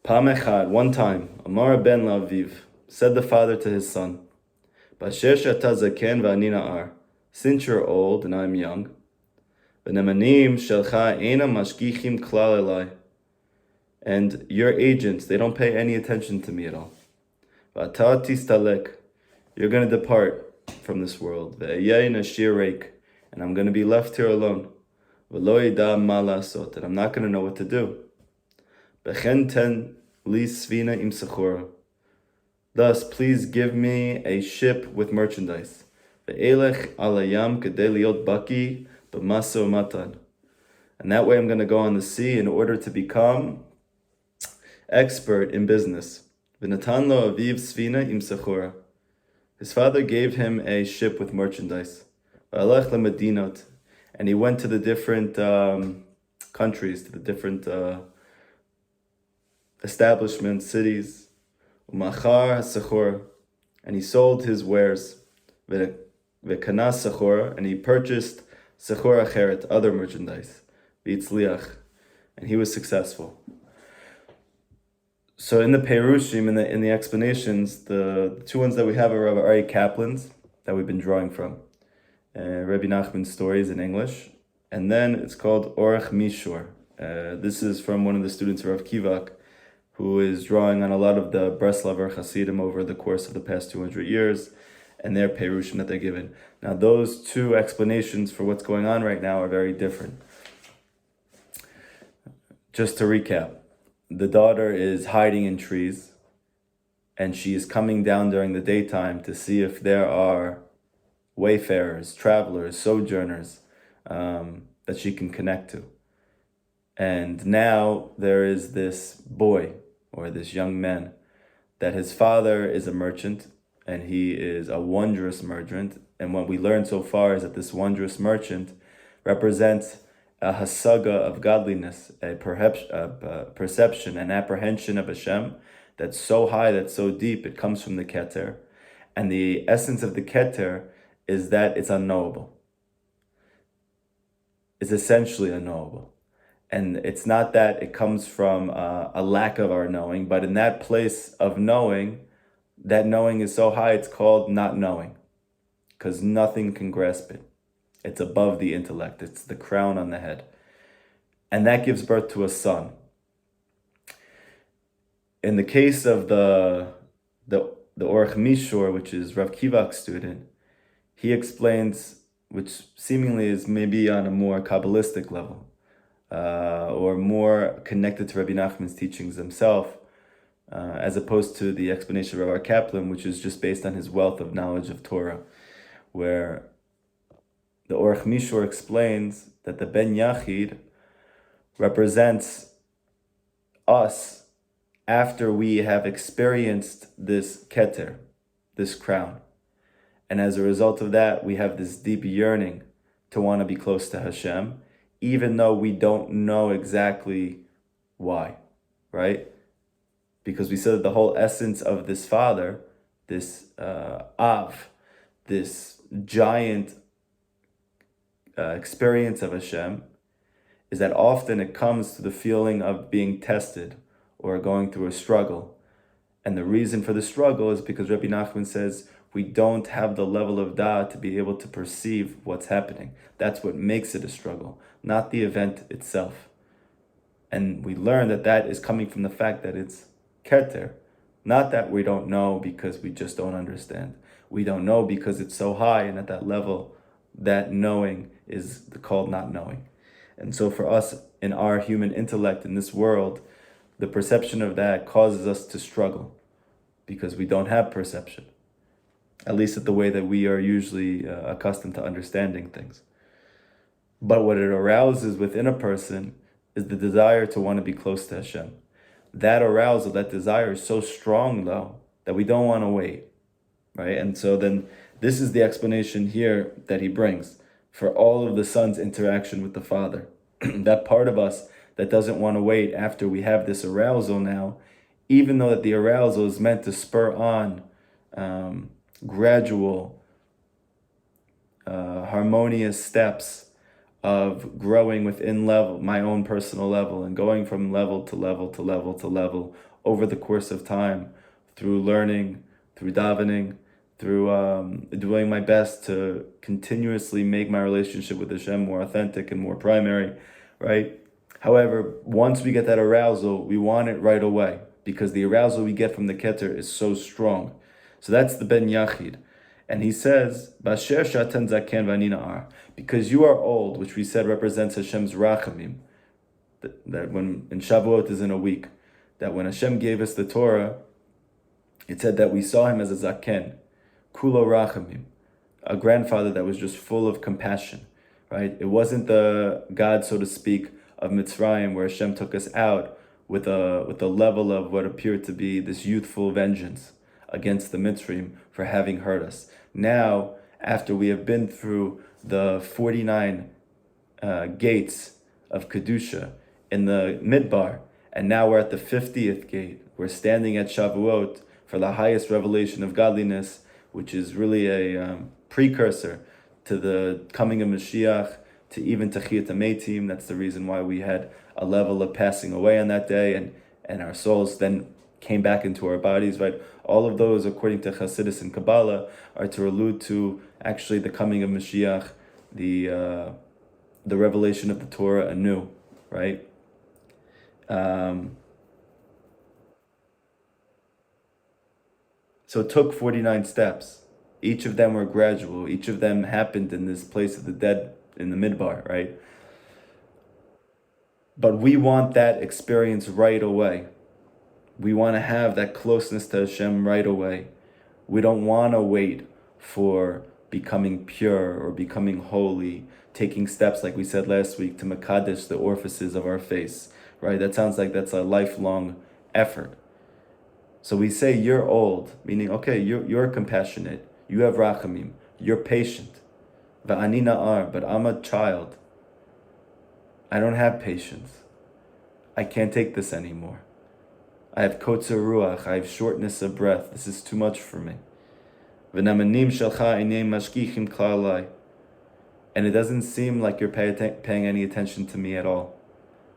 Pam echad, one time, Amar ben Laviv, said the father to his son, Basher shata zaken v'ani na'ar, since you're old and I'm young, v'nemanim shelcha eina mashgichim klal elai, and your agents, they don't pay any attention to me at all. V'ata tistalek, you're going to depart from this world, ve'eyeh nashir reik, and I'm going to be left here alone, v'lo yida ma lasot, and I'm not going to know what to do. Bechen ten li svina im sechora. Thus, please give me a ship with merchandise. Ve'elech alayam kedei liot baki b'masa u'matan. And that way I'm going to go on the sea in order to become expert in business. V'natan lo aviv svina im sechora. His father gave him a ship with merchandise. Ve'alech lemedinot. And he went to the different countries, to the different establishments, cities. Umachar sechor, and he sold his wares. V'kanas sechor, and he purchased sechor acheret, other merchandise. V'itzliach, and he was successful. So in the Perushim, in the explanations, the two ones that we have are Rabbi Ari Kaplan's, that we've been drawing from. Rabbi Nachman's stories in English. And then it's called Orach Mishor. This is from one of the students of Rav Kivak, who is drawing on a lot of the Breslaver Hasidim over the course of the past 200 years, and their Perushim that they're given. Now, those two explanations for what's going on right now are very different. Just to recap, the daughter is hiding in trees, and she is coming down during the daytime to see if there are wayfarers, travelers, sojourners that she can connect to. And now there is this boy, or this young man, that his father is a merchant, and he is a wondrous merchant. And what we learned so far is that this wondrous merchant represents a hasaga of godliness, a perception, an apprehension of Hashem that's so high, that's so deep, it comes from the Keter. And the essence of the Keter is that it's unknowable. It's essentially unknowable. And it's not that it comes from a lack of our knowing, but in that place of knowing, that knowing is so high, it's called not knowing, because nothing can grasp it. It's above the intellect. It's the crown on the head. And that gives birth to a son. In the case of the Orach Mishor, which is Rav Kivak's student, he explains, which seemingly is maybe on a more Kabbalistic level, or more connected to Rabbi Nachman's teachings himself, as opposed to the explanation of Rabbi Kaplan, which is just based on his wealth of knowledge of Torah, where the Orach Mishor explains that the Ben Yachid represents us after we have experienced this Keter, this crown. And as a result of that, we have this deep yearning to want to be close to Hashem, even though we don't know exactly why, right? Because we said that the whole essence of this father, this Av, this giant experience of Hashem, is that often it comes to the feeling of being tested or going through a struggle. And the reason for the struggle is because Rabbi Nachman says we don't have the level of da'at to be able to perceive what's happening. That's what makes it a struggle, not the event itself. And we learn that that is coming from the fact that it's keter, not that we don't know because we just don't understand. We don't know because it's so high, and at that level, that knowing is called not knowing. And so for us, in our human intellect in this world, the perception of that causes us to struggle because we don't have perception, at least at the way that we are usually accustomed to understanding things. But what it arouses within a person is the desire to want to be close to Hashem. That arousal, that desire is so strong, though, that we don't want to wait, right? And so then this is the explanation here that he brings for all of the son's interaction with the father. That part of us that doesn't want to wait after we have this arousal now, even though that the arousal is meant to spur on gradual, harmonious steps of growing within my own personal level, and going from level to level to level to level over the course of time, through learning, through davening, through doing my best to continuously make my relationship with Hashem more authentic and more primary, right? However, once we get that arousal, we want it right away, because the arousal we get from the Keter is so strong. So that's the Ben Yachid. And he says, Basher Shatan Zaken Vanina Ar, because you are old, which we said represents Hashem's Rachamim, that when in Shavuot is in a week, that when Hashem gave us the Torah, it said that we saw him as a Zaken, Kulo Rachamim, a grandfather that was just full of compassion, right? It wasn't the God, so to speak, of Mitzrayim, where Hashem took us out with a level of what appeared to be this youthful vengeance against the Mitzrayim for having hurt us. Now, after we have been through the 49 gates of Kedusha in the Midbar, and now we're at the 50th gate, we're standing at Shavuot for the highest revelation of godliness, which is really a precursor to the coming of Mashiach, to even Techiyat HaMeitim. That's the reason why we had a level of passing away on that day, and our souls then came back into our bodies, right? All of those, according to Chassidus and Kabbalah, are to allude to actually the coming of Mashiach, the revelation of the Torah anew, right? So it took 49 steps. Each of them were gradual. Each of them happened in this place of the dead, in the Midbar, right? But we want that experience right away. We want to have that closeness to Hashem right away. We don't want to wait for becoming pure or becoming holy, taking steps, like we said last week, to Makadesh, the orifices of our face, right? That sounds like that's a lifelong effort. So we say you're old, meaning, okay, you're compassionate, you have rachamim, you're patient. Va'ani na'ar, but I'm a child. I don't have patience. I can't take this anymore. I have kotzer ruach, I have shortness of breath. This is too much for me. V'namanim shelcha einei mashkichim klalai. And it doesn't seem like you're paying any attention to me at all.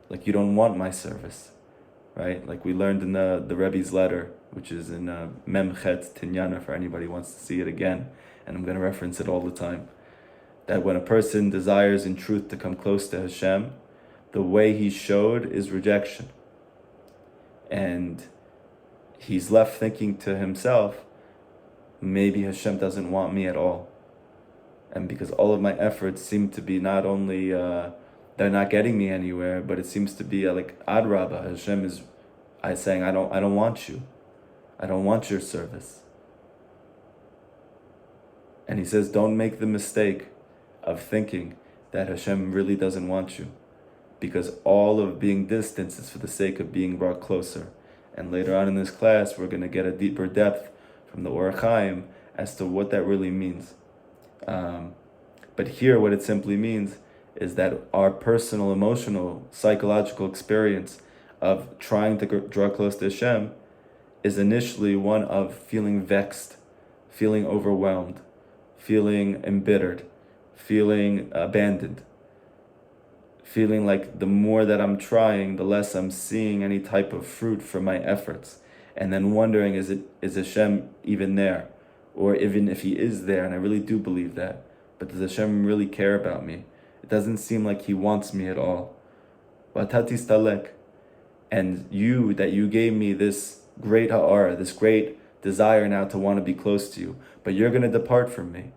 Like you don't want my service, right? Like we learned in the Rebbe's letter, which is in Memchet Tinyana, for anybody who wants to see it again. And I'm going to reference it all the time. That when a person desires in truth to come close to Hashem, the way he showed is rejection. And he's left thinking to himself, maybe Hashem doesn't want me at all. And because all of my efforts seem to be not only, they're not getting me anywhere, but it seems to be like Adrabah, Hashem is saying, I don't want you. I don't want your service. And he says, don't make the mistake of thinking that Hashem really doesn't want you, because all of being distant is for the sake of being brought closer. And later on in this class, we're going to get a deeper depth from the Or Chaim as to what that really means. But here, what it simply means is that our personal, emotional, psychological experience of trying to draw close to Hashem is initially one of feeling vexed, feeling overwhelmed, feeling embittered, feeling abandoned, feeling like the more that I'm trying, the less I'm seeing any type of fruit from my efforts. And then wondering, is Hashem even there? Or even if he is there, and I really do believe that, but does Hashem really care about me? It doesn't seem like he wants me at all. Vatatis talek. And you gave me this great ha'ara, this great desire now to want to be close to you, but you're going to depart from me,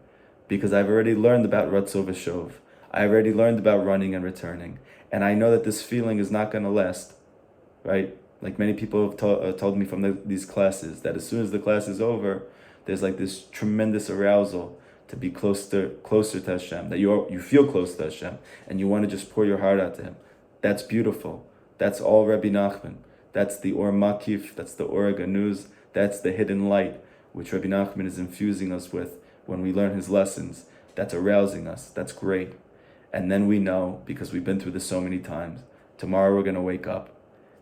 because I've already learned about Ratzov V'Shov. I've already learned about running and returning. And I know that this feeling is not going to last, right? Like many people have told me from these classes, that as soon as the class is over, there's like this tremendous arousal to be closer to Hashem, that you feel close to Hashem, and you want to just pour your heart out to him. That's beautiful. That's all Rabbi Nachman. That's the Or Makif, that's the Or Ganuz, that's the hidden light, which Rabbi Nachman is infusing us with when we learn his lessons. That's arousing us. That's great. And then we know, because we've been through this so many times, tomorrow we're going to wake up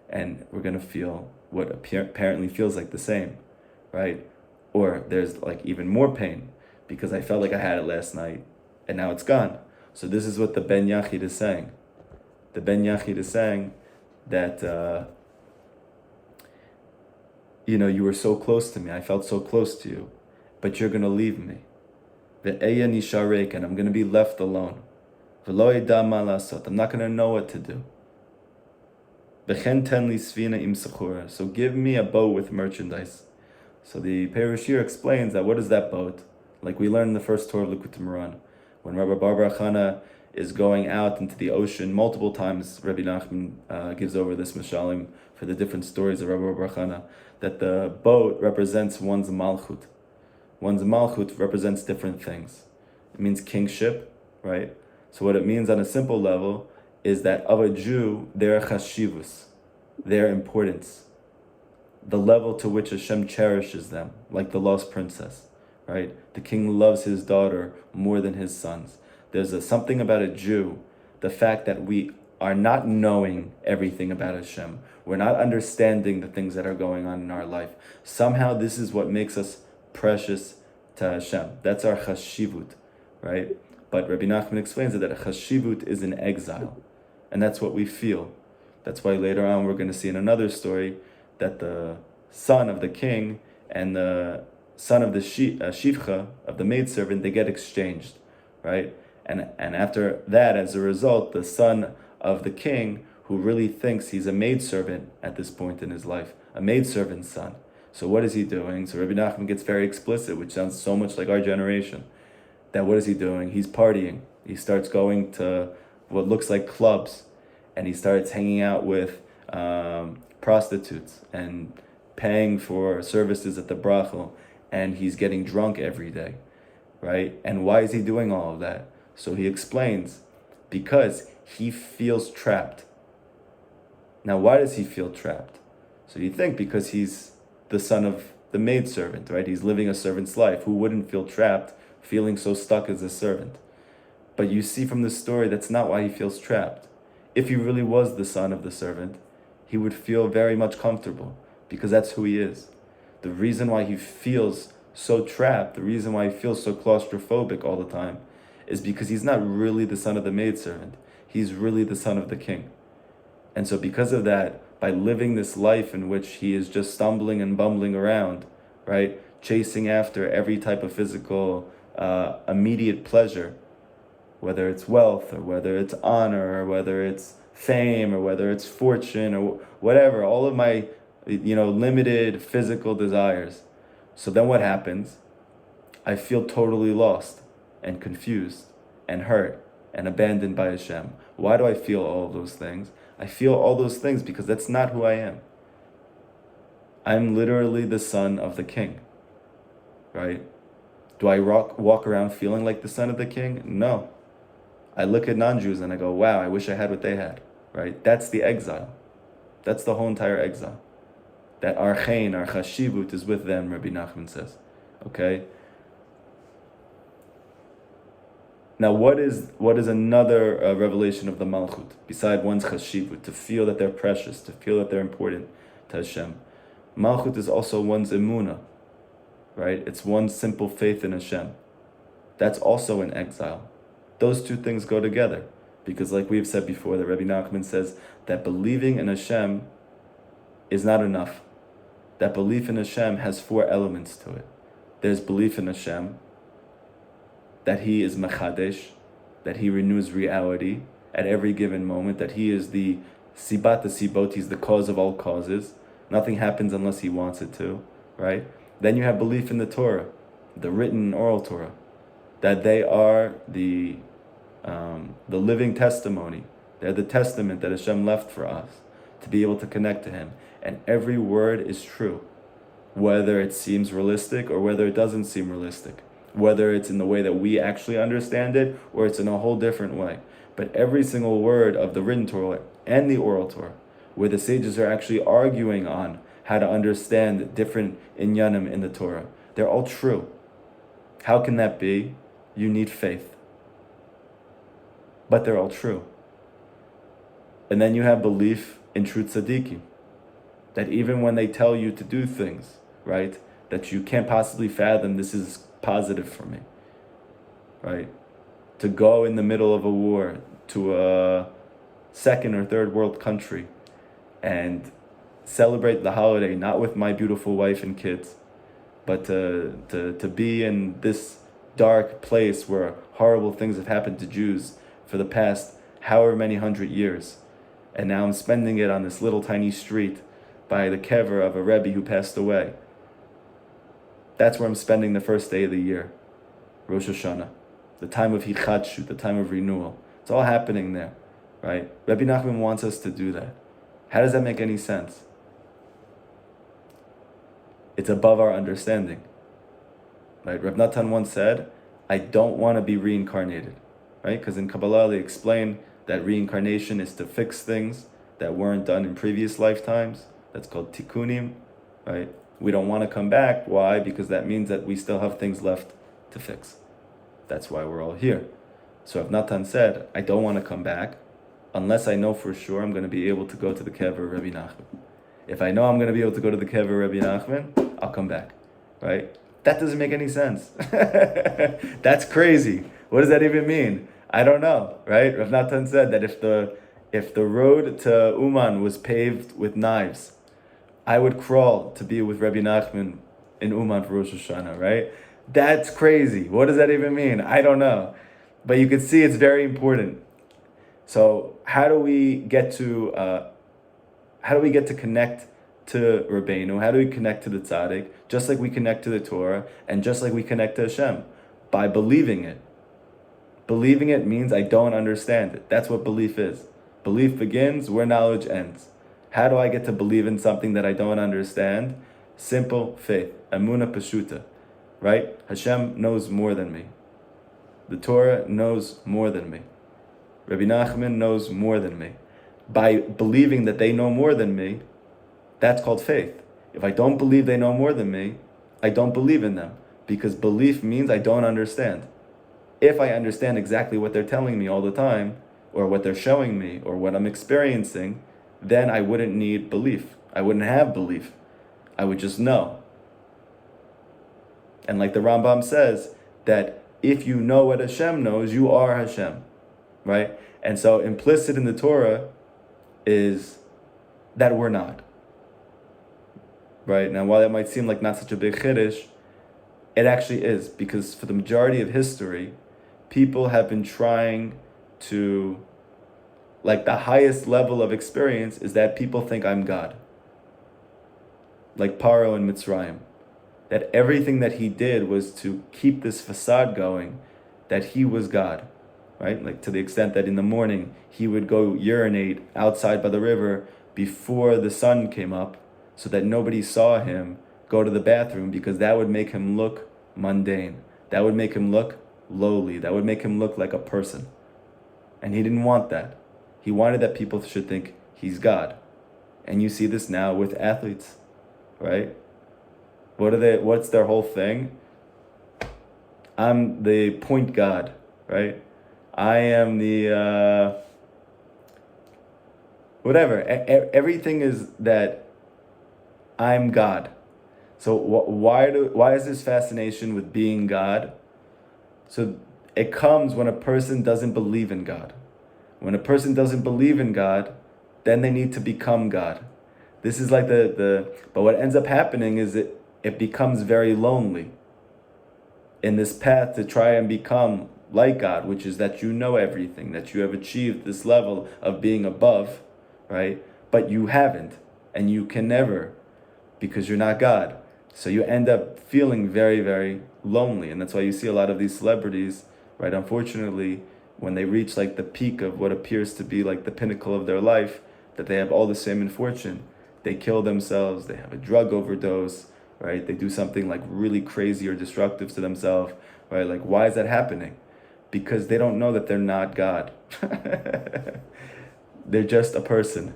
and we're going to feel what apparently feels like the same, right? Or there's like even more pain, because I felt like I had it last night and now it's gone. So this is what the Ben Yachid is saying. The Ben Yachid is saying that, you were so close to me, I felt so close to you, but you're going to leave me. Ve'eya nisharek, and I'm going to be left alone. V'lo yeda ma lasot, I'm not going to know what to do. V'chen ten li svina im sechura, so give me a boat with merchandise. So the Perushir explains that what is that boat? Like we learned in the first Torah of Likutei Moharan, when Rabbi Bar Bar Chana is going out into the ocean multiple times, Rabbi Nachman gives over this mishalim for the different stories of Rabbi Bar Bar Chana, that the boat represents one's malchut. One's malchut represents different things. It means kingship, right? So what it means on a simple level is that of a Jew, their chashivus, their importance, the level to which Hashem cherishes them, like the lost princess, right? The king loves his daughter more than his sons. There's something about a Jew, the fact that we are not knowing everything about Hashem. We're not understanding the things that are going on in our life. Somehow this is what makes us precious to Hashem. That's our chashivut, right? But Rabbi Nachman explains that a chashivut is in exile. And that's what we feel. That's why later on we're going to see in another story that the son of the king and the son of the shivcha, of the maidservant, they get exchanged, right? And after that, as a result, the son of the king, who really thinks he's a maidservant at this point in his life, a maidservant's son. So what is he doing? So Rabbi Nachman gets very explicit, which sounds so much like our generation. That what is he doing? He's partying. He starts going to what looks like clubs, and he starts hanging out with prostitutes and paying for services at the brachel, and he's getting drunk every day, right? And why is he doing all of that? So he explains, because he feels trapped. Now, why does he feel trapped? So you think because he's the son of the maidservant, right? He's living a servant's life. Who wouldn't feel trapped, feeling so stuck as a servant? But you see from the story, that's not why he feels trapped. If he really was the son of the servant, he would feel very much comfortable, because that's who he is. The reason why he feels so trapped, the reason why he feels so claustrophobic all the time, is because he's not really the son of the maidservant. He's really the son of the king. And so because of that, by living this life in which he is just stumbling and bumbling around, right, chasing after every type of physical, immediate pleasure, whether it's wealth or whether it's honor or whether it's fame or whether it's fortune or whatever, all of my, limited physical desires. So then what happens? I feel totally lost and confused and hurt and abandoned by Hashem. Why do I feel all of those things? I feel all those things because that's not who I am. I'm literally the son of the king, right? Do I walk around feeling like the son of the king? No. I look at non-Jews and I go, wow, I wish I had what they had, right? That's the exile. That's the whole entire exile. That our chen, our chashivut is with them, Rabbi Nachman says, okay? Now, what is another revelation of the Malchut, beside one's chashivut, to feel that they're precious, to feel that they're important to Hashem? Malchut is also one's emunah, right? It's one's simple faith in Hashem. That's also in exile. Those two things go together, because like we've said before, that Rabbi Nachman says that believing in Hashem is not enough. That belief in Hashem has 4 elements to it. There's belief in Hashem, that He is Mechadesh, that He renews reality at every given moment, that He is the Sibat Sibot, He's the cause of all causes. Nothing happens unless He wants it to, right? Then you have belief in the Torah, the written and oral Torah, that they are the living testimony. They're the testament that Hashem left for us to be able to connect to Him. And every word is true, whether it seems realistic or whether it doesn't seem realistic, whether it's in the way that we actually understand it or it's in a whole different way. But every single word of the written Torah and the oral Torah, where the sages are actually arguing on how to understand different inyanim in the Torah, they're all true. How can that be? You need faith. But they're all true. And then you have belief in true tzaddikim, that even when they tell you to do things, right, that you can't possibly fathom, this is positive for me, right? to go in the middle of a war to a second or third world country and celebrate the holiday, not with my beautiful wife and kids, but to be in this dark place where horrible things have happened to Jews for the past however many 100 years. And now I'm spending it on this little tiny street by the kever of a Rebbe who passed away. That's where I'm spending the first day of the year, Rosh Hashanah, the time of Hichadshu, the time of renewal. It's all happening there, right? Rabbi Nachman wants us to do that. How does that make any sense? It's above our understanding, right? Reb Natan once said, I don't want to be reincarnated, right? Because in Kabbalah they explain that reincarnation is to fix things that weren't done in previous lifetimes. That's called tikkunim, right? We don't want to come back. Why? Because that means that we still have things left to fix. That's why we're all here. So if Natan said, I don't want to come back unless I know for sure I'm going to be able to go to the kever of Rabbi Nachman. If I know I'm going to be able to go to the kever of Rabbi Nachman, I'll come back, right? That doesn't make any sense. That's crazy. What does that even mean? I don't know, right? Rav Natan said that if the road to Uman was paved with knives, I would crawl to be with Rabbi Nachman in Uman for Rosh Hashanah, right? That's crazy. What does that even mean? I don't know. But you can see it's very important. So how do we get to connect to Rabbeinu? How do we connect to the tzaddik? Just like we connect to the Torah, and just like we connect to Hashem, by believing it. Believing it means I don't understand it. That's what belief is. Belief begins where knowledge ends. How do I get to believe in something that I don't understand? Simple faith, emuna peshuta, right? Hashem knows more than me. The Torah knows more than me. Rabbi Nachman knows more than me. By believing that they know more than me, that's called faith. If I don't believe they know more than me, I don't believe in them, because belief means I don't understand. If I understand exactly what they're telling me all the time, or what they're showing me, or what I'm experiencing, then I wouldn't need belief. I wouldn't have belief. I would just know. And like the Rambam says, that if you know what Hashem knows, you are Hashem, right? And so implicit in the Torah is that we're not, right? Now, while that might seem like not such a big chiddush, it actually is, because for the majority of history, people have been trying to, like, the highest level of experience is that people think I'm God. Like Paro in Mitzrayim. That everything that he did was to keep this facade going, that he was God, right? Like to the extent that in the morning, he would go urinate outside by the river before the sun came up, so that nobody saw him go to the bathroom, because that would make him look mundane. That would make him look lowly. That would make him look like a person. And he didn't want that. He wanted that people should think he's God. And you see this now with athletes, right? What's their whole thing? I'm the point guard, right? I am the, whatever. Everything is that I'm God. So why is this fascination with being God? So it comes when a person doesn't believe in God. When a person doesn't believe in God, then they need to become God. This is like but what ends up happening is it becomes very lonely in this path to try and become like God, which is that you know everything, that you have achieved this level of being above, right? But you haven't, and you can never, because you're not God. So you end up feeling very, very lonely. And that's why you see a lot of these celebrities, right? Unfortunately, when they reach like the peak of what appears to be like the pinnacle of their life, that they have all the same misfortune. They kill themselves, they have a drug overdose, right? They do something like really crazy or destructive to themselves, right? Like, why is that happening? Because they don't know that they're not God. They're just a person.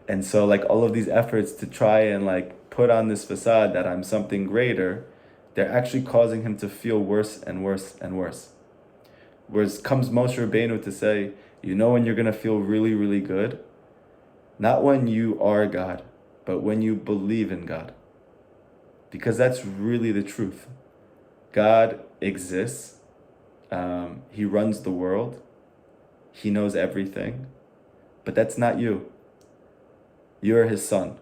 And so like all of these efforts to try and like put on this facade that I'm something greater, they're actually causing him to feel worse and worse and worse. Whereas comes Moshe Rabbeinu to say, you know when you're going to feel really, really good? Not when you are God, but when you believe in God. Because that's really the truth. God exists, He runs the world. He knows everything. But that's not you. You're his son.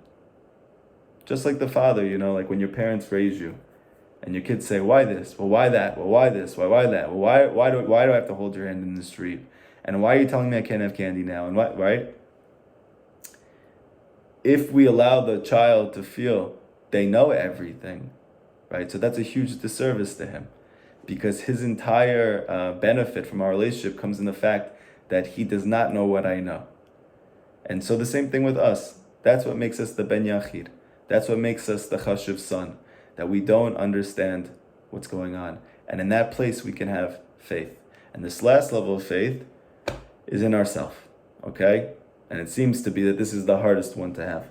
Just like the father, like when your parents raise you and your kids say, why this? Well, why that? Well, why this? Why that? Well, why do I have to hold your hand in the street? And why are you telling me I can't have candy now? And what, right? If we allow the child to feel they know everything, right? So that's a huge disservice to him, because his entire benefit from our relationship comes in the fact that he does not know what I know. And so the same thing with us. That's what makes us the Ben Yachid. That's what makes us the Chashuv son, that we don't understand what's going on. And in that place, we can have faith. And this last level of faith is in ourself, okay? And it seems to be that this is the hardest one to have.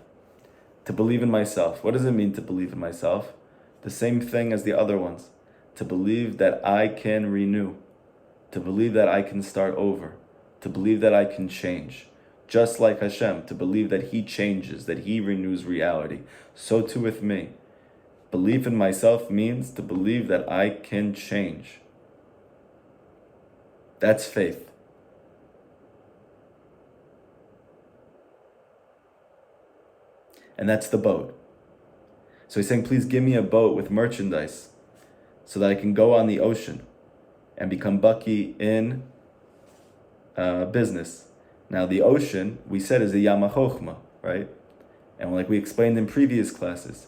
To believe in myself. What does it mean to believe in myself? The same thing as the other ones. To believe that I can renew. To believe that I can start over. To believe that I can change. Just like Hashem, to believe that He changes, that He renews reality. So too with me. Belief in myself means to believe that I can change. That's faith. And that's the boat. So he's saying, please give me a boat with merchandise so that I can go on the ocean and become Bucky in business. Now the ocean, we said, is the Yama Chochma, right? And like we explained in previous classes,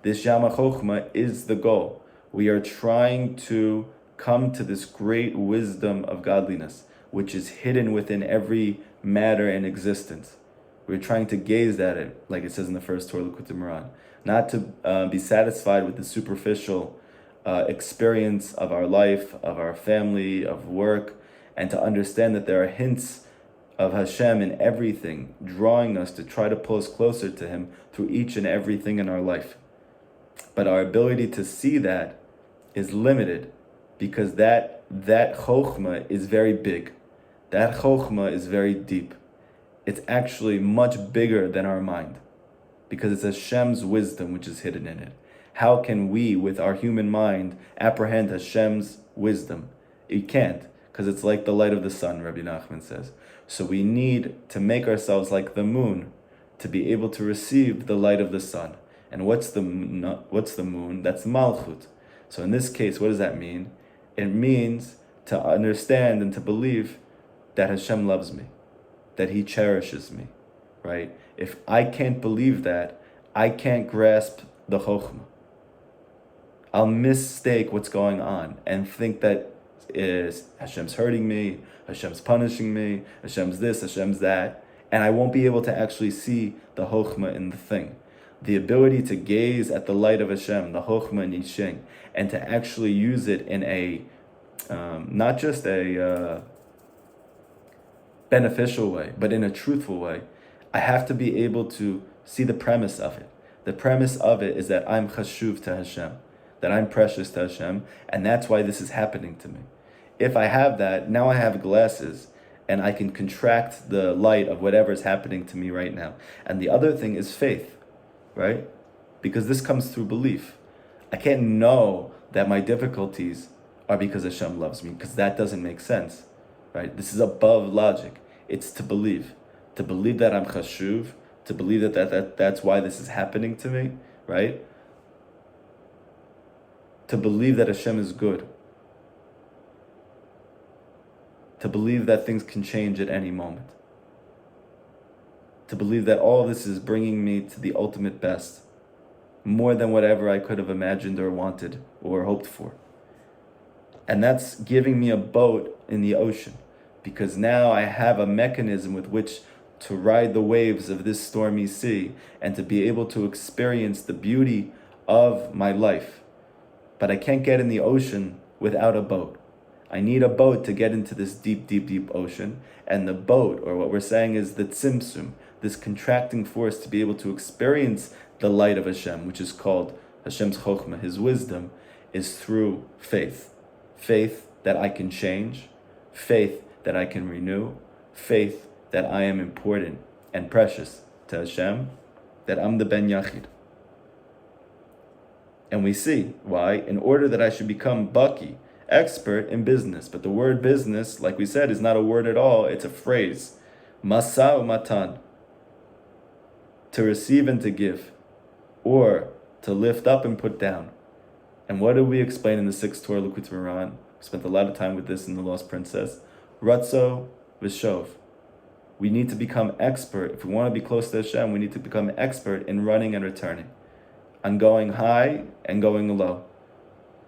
this Yama Chochma is the goal. We are trying to come to this great wisdom of godliness, which is hidden within every matter in existence. We're trying to gaze at it, like it says in the first Torah Likutei Moharan, not to be satisfied with the superficial experience of our life, of our family, of work, and to understand that there are hints of Hashem in everything, drawing us to try to pull us closer to Him through each and everything in our life. But our ability to see that is limited, because that chokhmah is very big. That chokhmah is very deep. It's actually much bigger than our mind, because it's Hashem's wisdom which is hidden in it. How can we, with our human mind, apprehend Hashem's wisdom? You can't, because it's like the light of the sun, Rabbi Nachman says. So we need to make ourselves like the moon to be able to receive the light of the sun. And what's the moon? That's Malchut. So in this case, what does that mean? It means to understand and to believe that Hashem loves me, that He cherishes me, right? If I can't believe that, I can't grasp the Chokhmah. I'll mistake what's going on and think that Hashem's hurting me, Hashem's punishing me, Hashem's this, Hashem's that, and I won't be able to actually see the Chokhmah in the thing. The ability to gaze at the light of Hashem, the Chokhmah and Yishing, and to actually use it in a, not just a beneficial way, but in a truthful way, I have to be able to see the premise of it. The premise of it is that I'm chashuv to Hashem, that I'm precious to Hashem, and that's why this is happening to me. If I have that, now I have glasses, and I can contract the light of whatever is happening to me right now. And the other thing is faith, right? Because this comes through belief. I can't know that my difficulties are because Hashem loves me, because that doesn't make sense, right? This is above logic. It's to believe that I'm chashuv, to believe that's why this is happening to me, right? To believe that Hashem is good. To believe that things can change at any moment. To believe that all this is bringing me to the ultimate best, more than whatever I could have imagined or wanted or hoped for. And that's giving me a boat in the ocean, because now I have a mechanism with which to ride the waves of this stormy sea and to be able to experience the beauty of my life. But I can't get in the ocean without a boat. I need a boat to get into this deep, deep, deep ocean. And the boat, or what we're saying, is the tzimtzum, this contracting force to be able to experience the light of Hashem, which is called Hashem's chokhmah, His wisdom, is through faith. Faith that I can change, faith that I can renew, faith that I am important and precious to Hashem, that I'm the Ben Yachid. And we see why, in order that I should become Baki expert in business. But the word business, like we said, is not a word at all. It's a phrase. Masa matan. To receive and to give. Or to lift up and put down. And what did we explain in the 6th Torah Likutei Moharan? We spent a lot of time with this in The Lost Princess. Ratzo v'shov. We need to become expert. If we want to be close to Hashem, we need to become expert in running and returning. On going high and going low.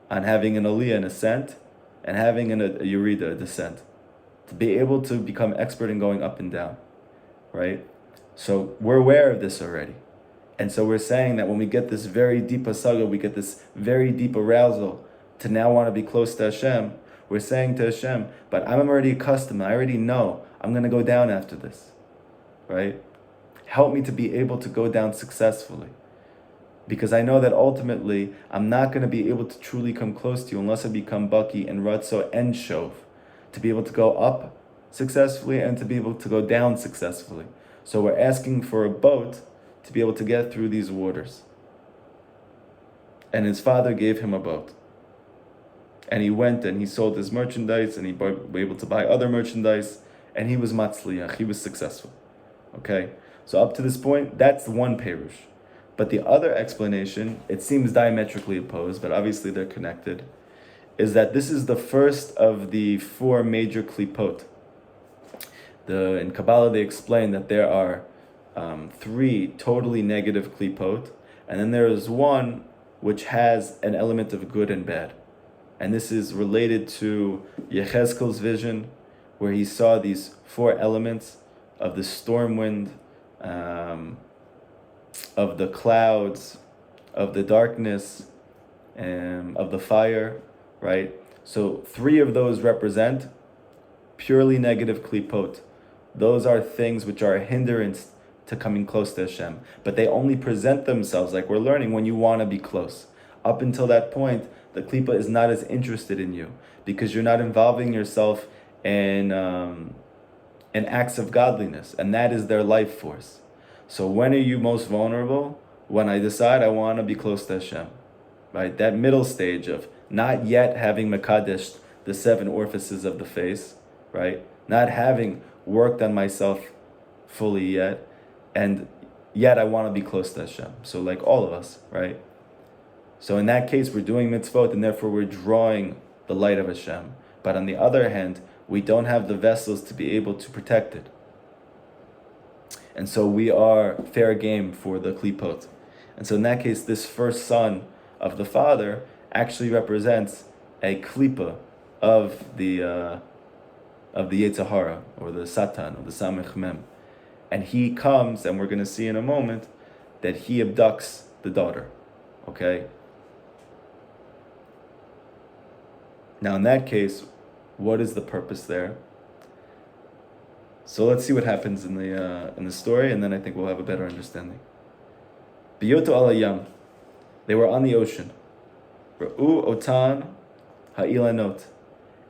On having an aliyah, an ascent, and having a yerida, a descent. To be able to become expert in going up and down. Right? So we're aware of this already. And so we're saying that when we get this very deep hasaga, we get this very deep arousal to now want to be close to Hashem, we're saying to Hashem, but I'm already accustomed, I already know, I'm going to go down after this, right? Help me to be able to go down successfully. Because I know that ultimately, I'm not going to be able to truly come close to you unless I become Baki and Ratzo and Shov, to be able to go up successfully and to be able to go down successfully. So we're asking for a boat to be able to get through these waters. And his father gave him a boat. And he went and he sold his merchandise and he was able to buy other merchandise and he was matzliach, he was successful. Okay? So up to this point, that's one perush. But the other explanation, it seems diametrically opposed, but obviously they're connected, is that this is the first of the 4 major klipot. In Kabbalah they explain that there are 3 totally negative klipot, and then there is one which has an element of good and bad. And this is related to Yechezkel's vision, where he saw these 4 elements of the storm wind, of the clouds, of the darkness, and of the fire, right? So 3 of those represent purely negative klipot. Those are things which are a hindrance to coming close to Hashem. But they only present themselves, like we're learning, when you want to be close. Up until that point, the klipa is not as interested in you because you're not involving yourself in acts of godliness, and that is their life force. So when are you most vulnerable? When I decide I want to be close to Hashem, right? That middle stage of not yet having mekadesh, the 7 orifices of the face, right? Not having worked on myself fully yet, and yet I want to be close to Hashem. So like all of us, right? So in that case, we're doing mitzvot, and therefore we're drawing the light of Hashem. But on the other hand, we don't have the vessels to be able to protect it. And so we are fair game for the klipot. And so in that case, this first son of the father actually represents a klipa of the Yetzer Hara, or the Satan, or the Samech Mem. And he comes, and we're going to see in a moment, that he abducts the daughter. Okay? Now in that case, what is the purpose there? So let's see what happens in the story, and then I think we'll have a better understanding. Biyoto alayam, they were on the ocean. Ra'u otan ha'ilanot,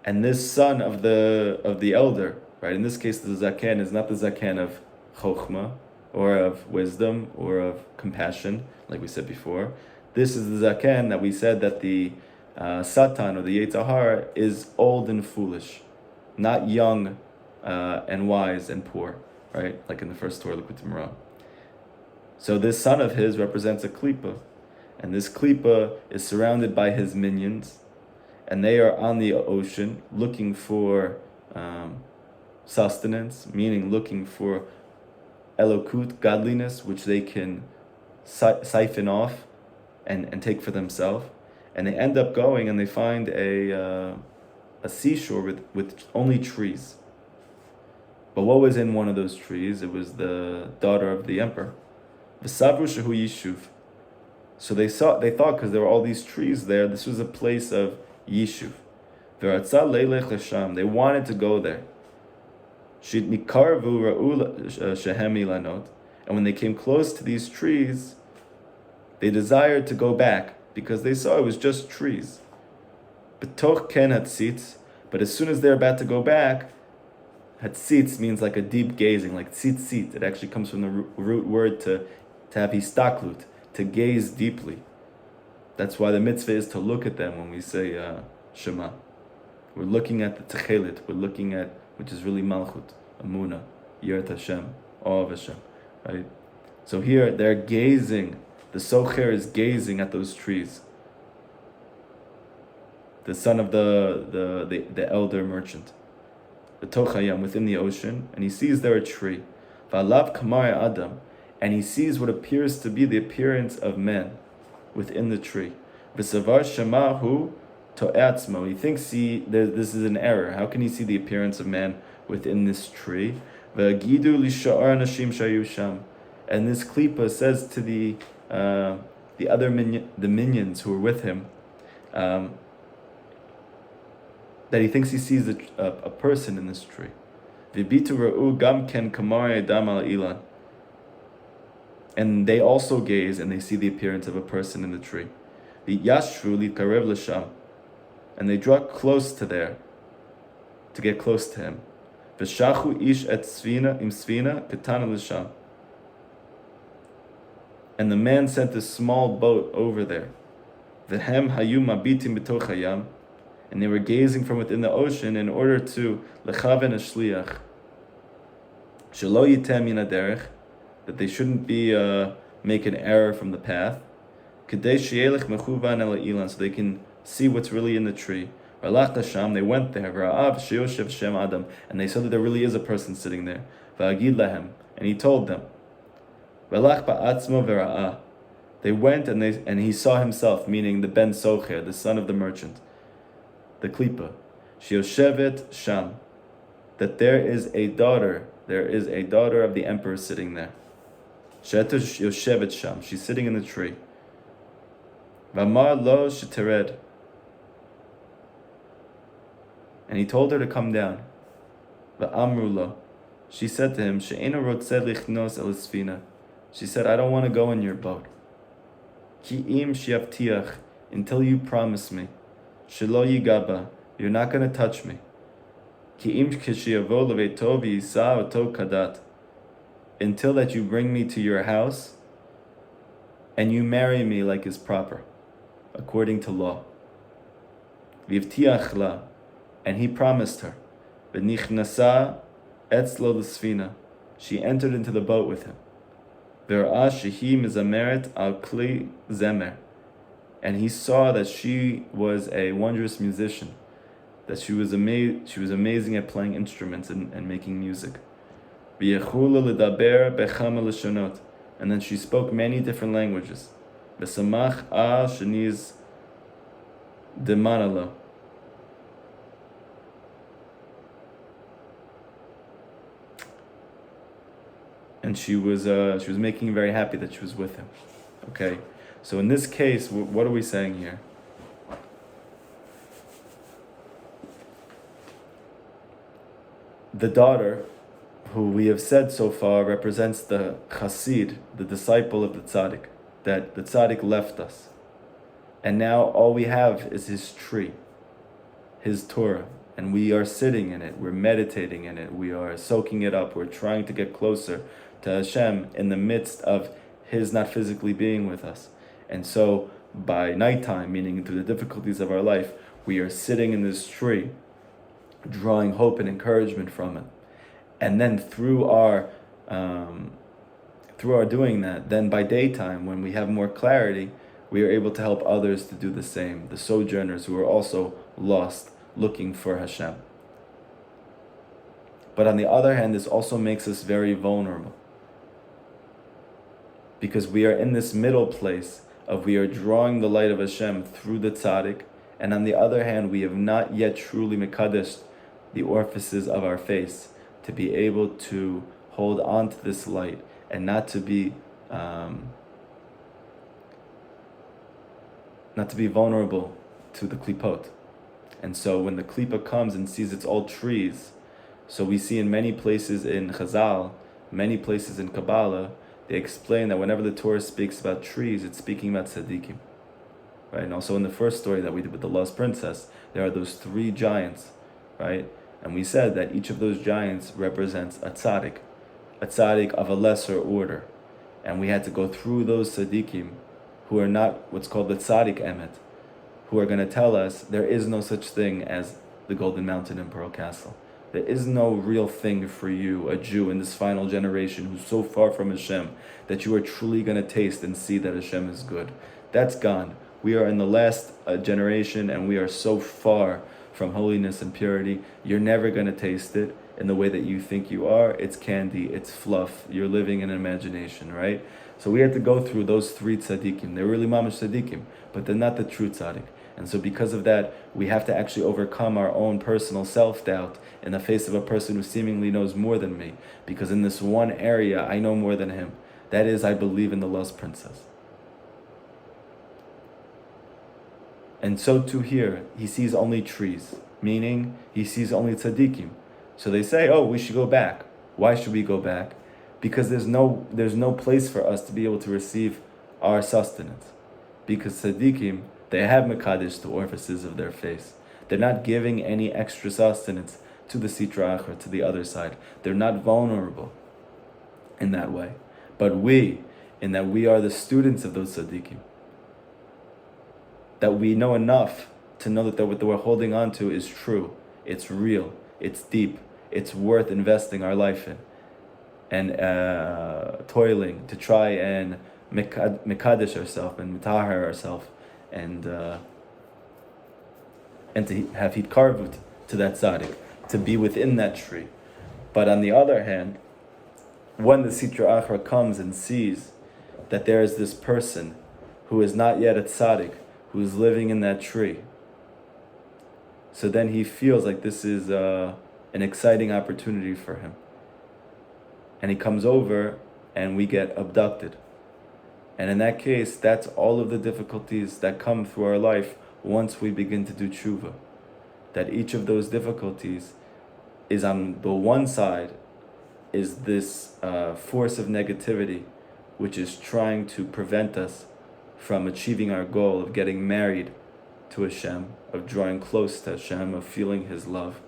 and this son of the elder, right? In this case, the zaken is not the zaken of chokhmah, or of wisdom, or of compassion, like we said before. This is the zaken that we said that the Satan, or the Yetzer Hara, is old and foolish, not young and wise and poor, right? Like in the first Torah Likutei Moharan. So this son of his represents a klipa, and this klipa is surrounded by his minions, and they are on the ocean looking for sustenance, meaning looking for elokut, godliness, which they can siphon off and take for themselves. And they end up going and they find a seashore with only trees. But what was in one of those trees? It was the daughter of the emperor. V'savru shehu yishuv. So they thought, because there were all these trees there, this was a place of yishuv. V'ratzah leilech l'sham. They wanted to go there. Shitnikarvu ra'u shehem ilanot. And when they came close to these trees, they desired to go back, because they saw it was just trees. B'toch ken hatzitz, but as soon as they're about to go back, hatzitz means like a deep gazing, like tzitzit. It actually comes from the root word to have histaklut, to gaze deeply. That's why the mitzvah is to look at them when we say Shema. We're looking at the Techelit, we're looking at, which is really Malchut, Amuna, Yirat Hashem, awe of Hashem, right? So here they're gazing, the Socher is gazing at those trees. The son of the elder merchant, the Tochayam, within the ocean, and he sees there a tree. V'alav kamar Adam, and he sees what appears to be the appearance of man within the tree. V'savar shemahu to'atzmo. He thinks this is an error. How can he see the appearance of man within this tree? V'agidu lisha'ar nashim shayu sham. And this klipa says to the minions who were with him, that he thinks he sees a person in this tree. V'bitu ra'u gam ken kamar Adam al ilan. And they also gaze and they see the appearance of a person in the tree. V'yashvu litkarev l'sham. And they draw close to there, to get close to him. V'shachu ish et svina im svina ketana l'sham. And the man sent a small boat over there. V'hem hayu mabitim b'toch hayam. And they were gazing from within the ocean in order to lechaven a shliach. Shelo yitem min haderech, that they shouldn't be make an error from the path. Kedei sheyelech mechuvan el ilan, so they can see what's really in the tree. V'alach hasham, they went there. V'ra'av sheyoshev shem adam, and they saw that there really is a person sitting there. V'agid lahem, and he told them. V'alach ba'atzmo v'ra'ah, they went and he saw himself, meaning the ben socher, the son of the merchant, the klipa, sheyoshevet sham, that there is a daughter of the emperor sitting there. Shetu yoshevet sham, she's sitting in the tree. V'amar lo shetered, and he told her to come down. V'amru lo, she said to him, she'ena rotzeh lichnos el sfina, she said, I don't want to go in your boat. Ki im shiavtiach, until you promise me. Shelo yigaba, you're not going to touch me. Ki im kishiyavo leveito v'yisa oto kadat, until that you bring me to your house and you marry me like is proper, according to law. V'yivtiach la, and he promised her. V'nichnasa etzlo l'sfina, she entered into the boat with him. V'ra'ah shehi mizameret al kli zemer, and he saw that she was a wondrous musician, that she was amazing at playing instruments and making music. V'yechula l'daber bechama l'shonot, and then she spoke many different languages. V'samach al sheniz demanalo, and she was making him very happy that she was with him. Okay, so in this case, what are we saying here? The daughter, who we have said so far, represents the chassid, the disciple of the tzaddik, that the tzaddik left us. And now all we have is his tree, his Torah, and we are sitting in it, we're meditating in it, we are soaking it up, we're trying to get closer to Hashem in the midst of his not physically being with us. And so by nighttime, meaning through the difficulties of our life, we are sitting in this tree, drawing hope and encouragement from it. And then through our doing that, then by daytime, when we have more clarity, we are able to help others to do the same, the sojourners who are also lost, looking for Hashem. But on the other hand, this also makes us very vulnerable, because we are in this middle place of we are drawing the light of Hashem through the tzaddik, and on the other hand, we have not yet truly mekadesh the orifices of our face to be able to hold on to this light and not to be vulnerable to the klipot. And so when the klipa comes and sees it's all trees, so we see in many places in Chazal, many places in Kabbalah, they explain that whenever the Torah speaks about trees, it's speaking about tzaddikim. Right? And also in the first story that we did with the lost princess, there are those three giants, right? And we said that each of those giants represents a tzaddik of a lesser order. And we had to go through those tzaddikim who are not what's called the tzaddik emet, who are going to tell us there is no such thing as the Golden Mountain and Pearl Castle. There is no real thing for you, a Jew in this final generation who's so far from Hashem, that you are truly going to taste and see that Hashem is good. That's gone. We are in the last generation, and we are so far from holiness and purity. You're never going to taste it in the way that you think you are. It's candy, it's fluff. You're living in imagination, right? So we had to go through those three tzaddikim. They're really mamash tzaddikim, but they're not the true tzaddik. And so because of that, we have to actually overcome our own personal self-doubt in the face of a person who seemingly knows more than me. Because in this one area, I know more than him. That is, I believe in the lost princess. And so too here, he sees only trees, meaning he sees only tzaddikim. So they say, oh, we should go back. Why should we go back? Because there's no place for us to be able to receive our sustenance. Because tzaddikim, they have mekadesh, the orifices of their face. They're not giving any extra sustenance to the sitra achra, to the other side. They're not vulnerable in that way. But we, in that we are the students of those tzaddikim, that we know enough to know that what we're holding on to is true, it's real, it's deep, it's worth investing our life in, and toiling to try and mekadesh ourselves and mitahar ourselves, and to have hitkarvut to that tzaddik, to be within that tree. But on the other hand, when the sitra achra comes and sees that there is this person who is not yet a tzaddik, who is living in that tree, so then he feels like this is an exciting opportunity for him. And he comes over and we get abducted. And in that case, that's all of the difficulties that come through our life once we begin to do tshuva. That each of those difficulties is, on the one side, is this force of negativity, which is trying to prevent us from achieving our goal of getting married to Hashem, of drawing close to Hashem, of feeling His love.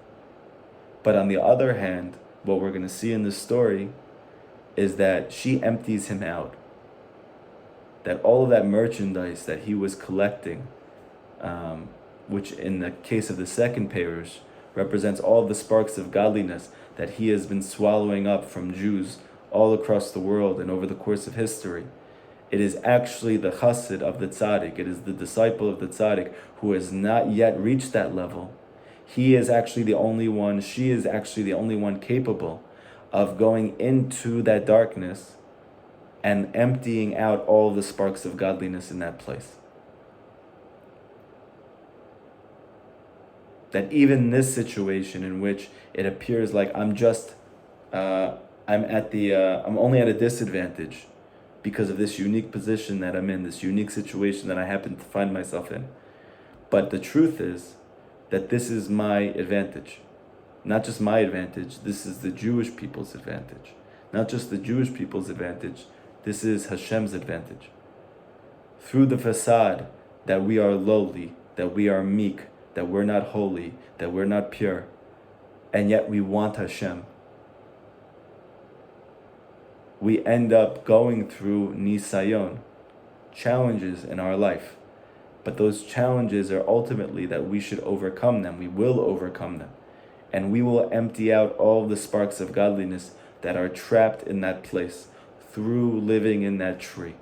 But on the other hand, what we're going to see in this story is that she empties him out. That all of that merchandise that he was collecting, which in the case of the second Perush, represents all of the sparks of godliness that he has been swallowing up from Jews all across the world and over the course of history. It is actually the chassid of the tzaddik. It is the disciple of the tzaddik who has not yet reached that level. He is actually the only one, she is actually the only one capable of going into that darkness and emptying out all the sparks of godliness in that place. That even this situation in which it appears like I'm only at a disadvantage because of this unique position that I'm in, this unique situation that I happen to find myself in. But the truth is that this is my advantage. Not just my advantage, this is the Jewish people's advantage. Not just the Jewish people's advantage, this is Hashem's advantage. Through the facade that we are lowly, that we are meek, that we're not holy, that we're not pure, and yet we want Hashem, we end up going through nisayon, challenges in our life. But those challenges are ultimately that we should overcome them. We will overcome them. And we will empty out all the sparks of godliness that are trapped in that place through living in that tree.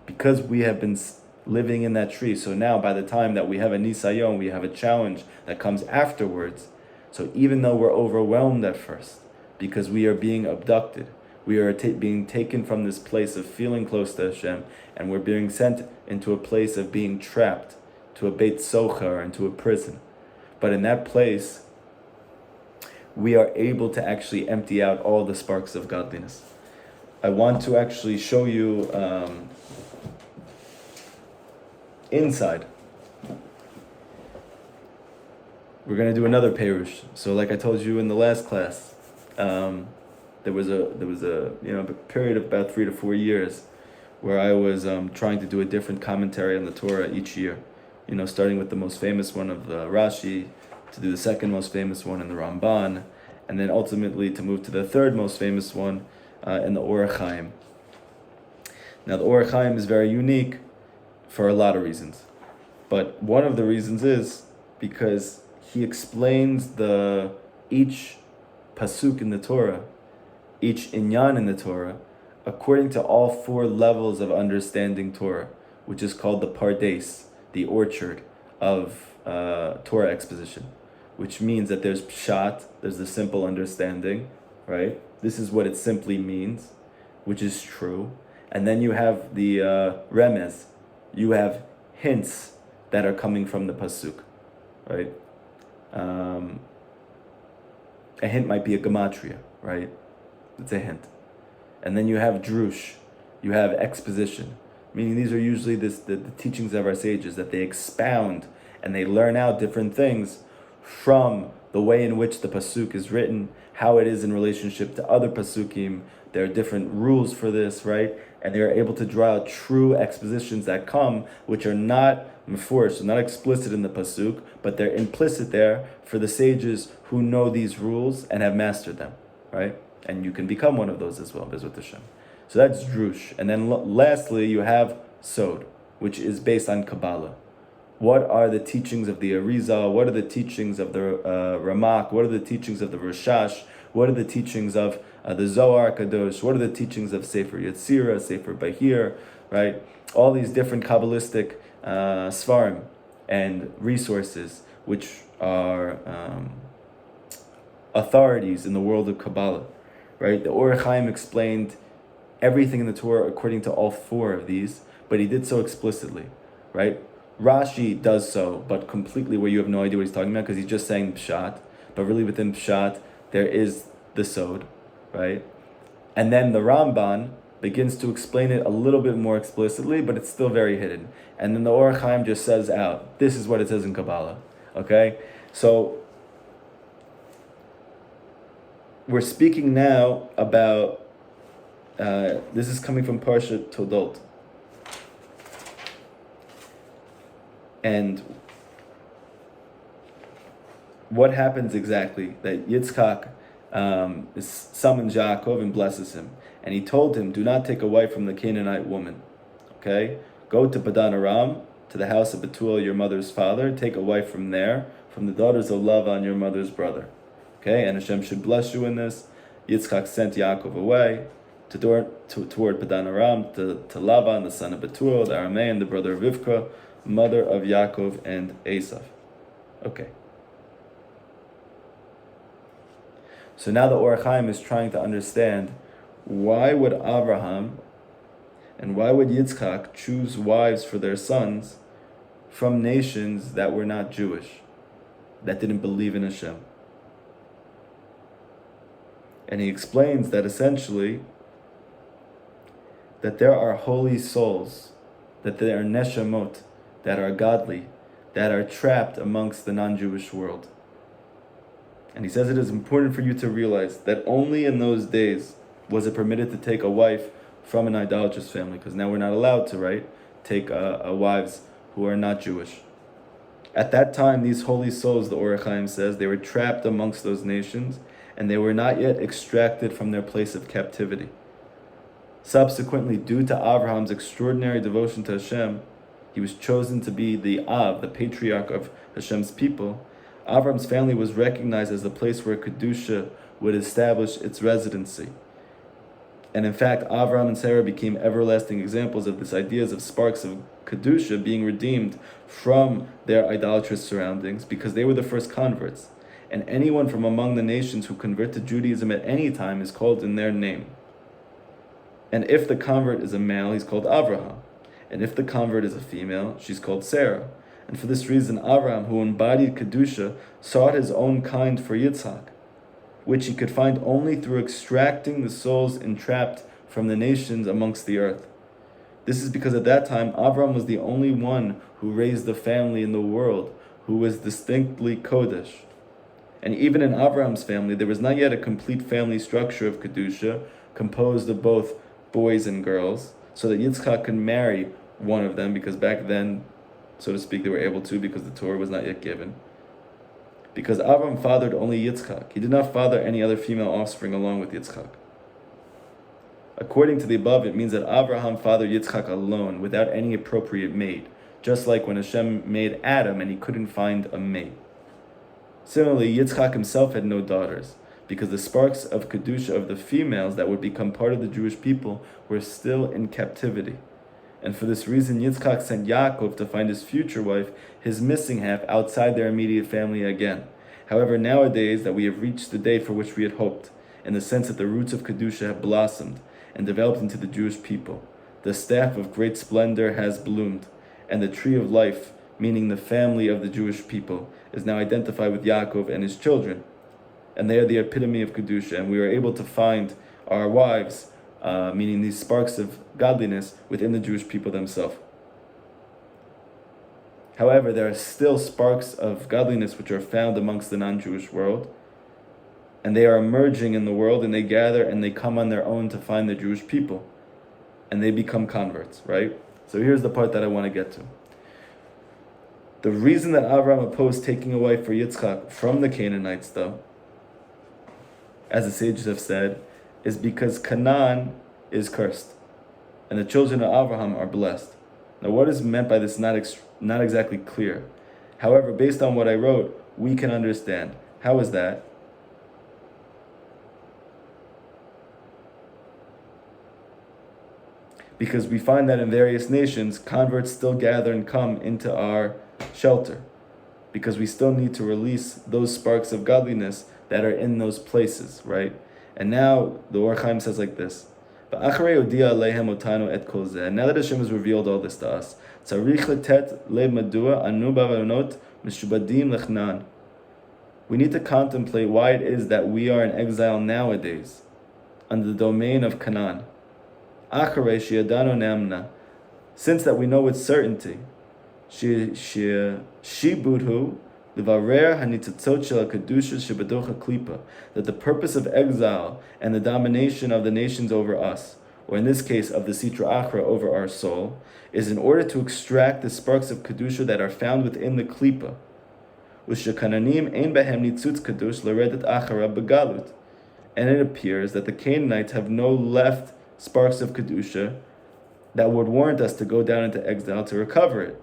Because we have been living in that tree, so now by the time that we have a nisayon, we have a challenge that comes afterwards. So even though we're overwhelmed at first, because we are being abducted, we are being taken from this place of feeling close to Hashem, and we're being sent into a place of being trapped, to a Beit Sochar, into a prison. But in that place, we are able to actually empty out all the sparks of godliness. I want to actually show you inside. We're going to do another Perush. So like I told you in the last class, there was a period of about 3 to 4 years where I was trying to do a different commentary on the Torah each year. Starting with the most famous one of the Rashi, to do the second most famous one in the Ramban, and then ultimately to move to the third most famous one in the Orach Chaim. Now the Orach Chaim is very unique for a lot of reasons. But one of the reasons is because he explains each pasuk in the Torah, each inyan in the Torah, according to all four levels of understanding Torah, which is called the pardes, the orchard of Torah exposition, which means that there's pshat, there's the simple understanding, right? This is what it simply means, which is true. And then you have the remez, you have hints that are coming from the pasuk, right? A hint might be a gematria, right? It's a hint. And then you have drush, you have exposition, meaning these are usually the teachings of our sages, that they expound and they learn out different things from the way in which the pasuk is written, how it is in relationship to other pasukim. There are different rules for this, right? And they are able to draw out true expositions that come, which are not mefurish, not explicit in the pasuk, but they're implicit there for the sages who know these rules and have mastered them, right? And you can become one of those as well, Bezrat Hashem. So that's drush. And then lastly, you have sod, which is based on Kabbalah. What are the teachings of the Arizal? What are the teachings of the Ramak? What are the teachings of the Rashash? What are the teachings of the Zohar Kadosh? What are the teachings of Sefer Yetzirah, Sefer Bahir, right? All these different Kabbalistic svarim and resources, which are authorities in the world of Kabbalah, right? The Or Chaim explained everything in the Torah according to all four of these, but he did so explicitly, right? Rashi does so, but completely where you have no idea what he's talking about, because he's just saying pshat, but really within pshat there is the sod, right? And then the Ramban begins to explain it a little bit more explicitly, but it's still very hidden. And then the Or Chaim just says out, this is what it says in Kabbalah, okay? So we're speaking now about, this is coming from Parshat Todot. And what happens exactly? That Yitzchak summons Yaakov and blesses him. And he told him, do not take a wife from the Canaanite woman. Okay? Go to Padan Aram, to the house of Betuel, your mother's father. Take a wife from there, from the daughters of Lavan, your mother's brother. Okay? And Hashem should bless you in this. Yitzchak sent Yaakov away toward Padan Aram, to Lavan, the son of Betuel, the Aramean, the brother of Rivka, mother of Yaakov and Esav. Okay. So now the Or Chaim is trying to understand, why would Abraham and why would Yitzchak choose wives for their sons from nations that were not Jewish, that didn't believe in Hashem? And he explains that essentially that there are holy souls, that there are neshamot, that are godly, that are trapped amongst the non-Jewish world. And he says it is important for you to realize that only in those days was it permitted to take a wife from an idolatrous family, because now we're not allowed to, right, take wives who are not Jewish. At that time, these holy souls, the Or Chaim says, they were trapped amongst those nations, and they were not yet extracted from their place of captivity. Subsequently, due to Abraham's extraordinary devotion to Hashem, he was chosen to be the Av, the patriarch of Hashem's people. Avram's family was recognized as the place where Kedusha would establish its residency. And in fact, Avram and Sarah became everlasting examples of this ideas of sparks of Kedusha being redeemed from their idolatrous surroundings, because they were the first converts. And anyone from among the nations who convert to Judaism at any time is called in their name. And if the convert is a male, he's called Avraham. And if the convert is a female, she's called Sarah. And for this reason, Avraham, who embodied Kedusha, sought his own kind for Yitzhak, which he could find only through extracting the souls entrapped from the nations amongst the earth. This is because at that time, Avraham was the only one who raised a family in the world who was distinctly Kodesh. And even in Avraham's family, there was not yet a complete family structure of Kedusha, composed of both boys and girls, so that Yitzchak could marry one of them, because back then, so to speak, they were able to, because the Torah was not yet given. Because Avram fathered only Yitzchak. He did not father any other female offspring along with Yitzchak. According to the above, it means that Avraham fathered Yitzchak alone, without any appropriate mate, just like when Hashem made Adam and he couldn't find a mate. Similarly, Yitzchak himself had no daughters, because the sparks of Kedusha of the females that would become part of the Jewish people were still in captivity. And for this reason, Yitzchak sent Yaakov to find his future wife, his missing half, outside their immediate family again. However, nowadays that we have reached the day for which we had hoped, in the sense that the roots of Kedusha have blossomed and developed into the Jewish people, the staff of great splendor has bloomed, and the tree of life, meaning the family of the Jewish people, is now identified with Yaakov and his children. And they are the epitome of Kedusha, and we are able to find our wives, meaning these sparks of godliness, within the Jewish people themselves. However, there are still sparks of godliness which are found amongst the non-Jewish world, and they are emerging in the world, and they gather and they come on their own to find the Jewish people, and they become converts, right? So here's the part that I want to get to. The reason that Avraham opposed taking a wife for Yitzchak from the Canaanites, though, as the sages have said, is because Canaan is cursed, and the children of Avraham are blessed. Now, what is meant by this not exactly clear. However, based on what I wrote, we can understand. How is that? Because we find that in various nations, converts still gather and come into our shelter, because we still need to release those sparks of godliness that are in those places, right? And now the Or Chaim says like this: and now that Hashem has revealed all this to us, we need to contemplate why it is that we are in exile nowadays, under the domain of Canaan. Since that we know with certainty, that the purpose of exile and the domination of the nations over us, or in this case of the Sitra Achra over our soul, is in order to extract the sparks of Kedusha that are found within the Klipa. And it appears that the Canaanites have no left sparks of Kedusha that would warrant us to go down into exile to recover it.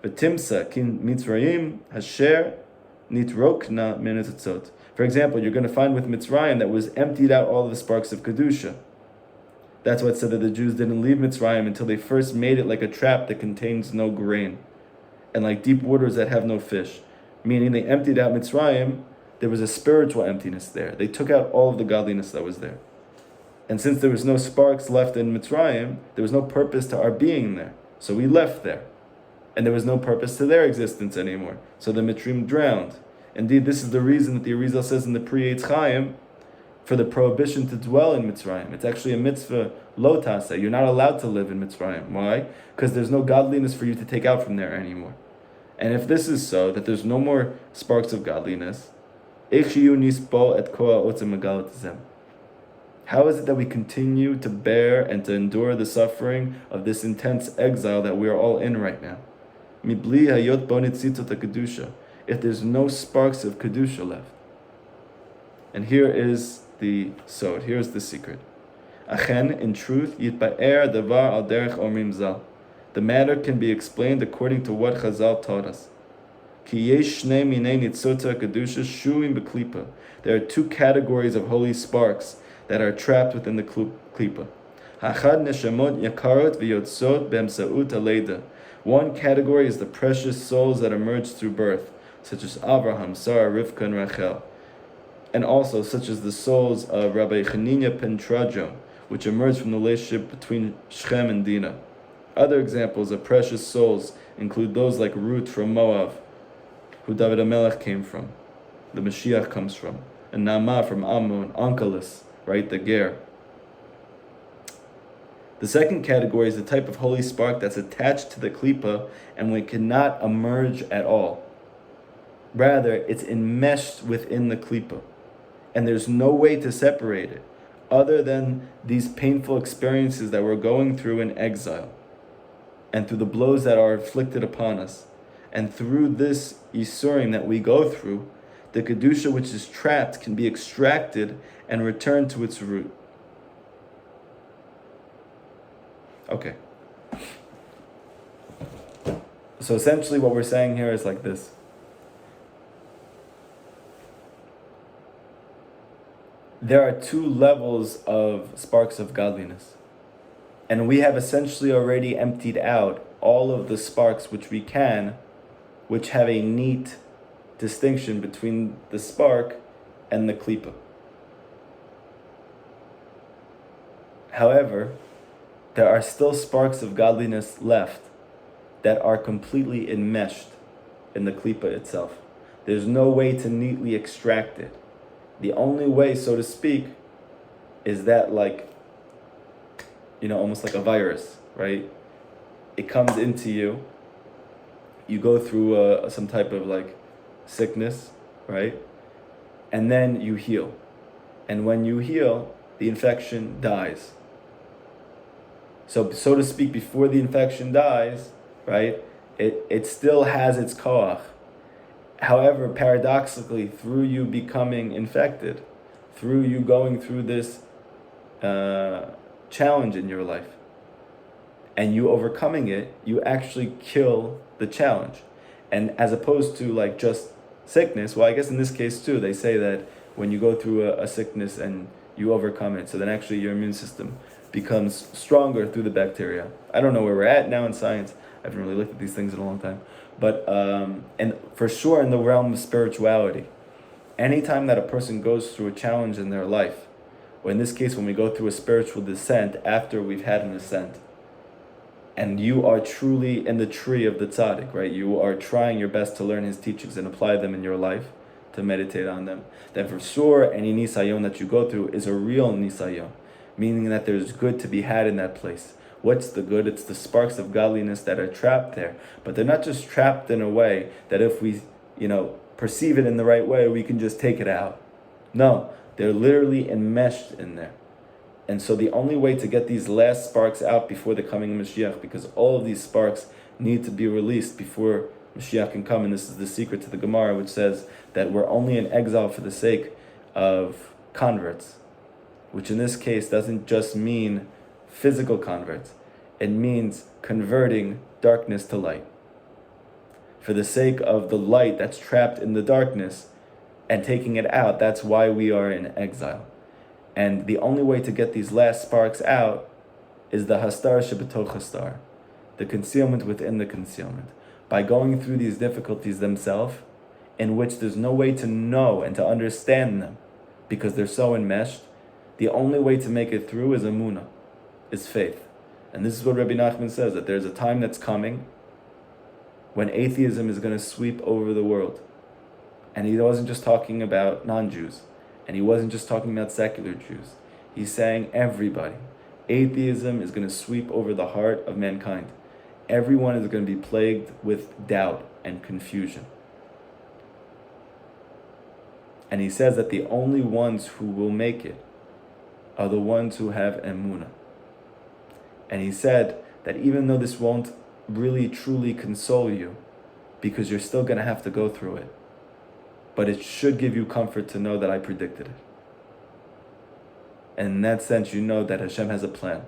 V'timsa kin Mitzrayim hasher nitrokna minutatzot. For example, you're going to find with Mitzrayim that was emptied out all of the sparks of Kedusha. That's what said that the Jews didn't leave Mitzrayim until they first made it like a trap that contains no grain, and like deep waters that have no fish. Meaning they emptied out Mitzrayim, there was a spiritual emptiness there. They took out all of the godliness that was there. And since there was no sparks left in Mitzrayim, there was no purpose to our being there. So we left there. And there was no purpose to their existence anymore. So the Mitzrayim drowned. Indeed, this is the reason that the Arizal says in the Pri Eitz Chaim for the prohibition to dwell in Mitzrayim. It's actually a mitzvah lo taseh. You're not allowed to live in Mitzrayim. Why? Because there's no godliness for you to take out from there anymore. And if this is so, that there's no more sparks of godliness, how is it that we continue to bear and to endure the suffering of this intense exile that we are all in right now? If there's no sparks of Kedusha left. And here is the sod, here's the secret. In truth, the matter can be explained according to what Chazal taught us. There are two categories of holy sparks that are trapped within the klipa. One category is the precious souls that emerge through birth, such as Abraham, Sarah, Rivka, and Rachel, and also such as the souls of Rabbi Chanina Pentrajo, which emerge from the relationship between Shechem and Dinah. Other examples of precious souls include those like Ruth from Moab, who David HaMelech came from, the Mashiach comes from, and Naamah from Ammon, Onkelos, right, the Ger. The second category is the type of holy spark that's attached to the klipa and we cannot emerge at all. Rather, it's enmeshed within the klipa, and there's no way to separate it other than these painful experiences that we're going through in exile, and through the blows that are inflicted upon us. And through this Yisurim that we go through, the Kedusha which is trapped can be extracted and returned to its root. Okay. So essentially what we're saying here is like this. there are two levels of sparks of godliness. And we have essentially already emptied out all of the sparks which we can, which have a neat distinction between the spark and the klipa. However, there are still sparks of godliness left that are completely enmeshed in the klipa itself. There's no way to neatly extract it. The only way, so to speak, is that almost like a virus, right? It comes into you. You go through some type of sickness, right? And then you heal. And when you heal, the infection dies. So to speak, before the infection dies, right, it still has its koach. However, paradoxically, through you becoming infected, through you going through this challenge in your life, and you overcoming it, you actually kill the challenge. And as opposed to just sickness, well, I guess in this case too, they say that when you go through a sickness and you overcome it, so then actually your immune system becomes stronger through the bacteria. I don't know where we're at now in science. I haven't really looked at these things in a long time. But, and for sure in the realm of spirituality, anytime that a person goes through a challenge in their life, or in this case, when we go through a spiritual descent after we've had an ascent, and you are truly in the tree of the tzaddik, right? You are trying your best to learn his teachings and apply them in your life, to meditate on them, then for sure any nisayon that you go through is a real nisayon, meaning that there's good to be had in that place. What's the good? It's the sparks of godliness that are trapped there. But they're not just trapped in a way that if we, perceive it in the right way, we can just take it out. No, they're literally enmeshed in there. And so the only way to get these last sparks out before the coming of Mashiach, because all of these sparks need to be released before Mashiach can come, and this is the secret to the Gemara, which says that we're only in exile for the sake of converts, which in this case doesn't just mean physical converts. It means converting darkness to light. For the sake of the light that's trapped in the darkness and taking it out, that's why we are in exile. And the only way to get these last sparks out is the hastar shebetoch hastar, the concealment within the concealment. By going through these difficulties themselves, in which there's no way to know and to understand them, because they're so enmeshed, the only way to make it through is emunah, is faith. And this is what Rabbi Nachman says, that there's a time that's coming when atheism is going to sweep over the world. And he wasn't just talking about non-Jews, and he wasn't just talking about secular Jews. He's saying everybody. Atheism is going to sweep over the heart of mankind. Everyone is going to be plagued with doubt and confusion. And he says that the only ones who will make it are the ones who have emunah. And he said that even though this won't really truly console you, because you're still going to have to go through it, but it should give you comfort to know that I predicted it. And in that sense, you know that Hashem has a plan,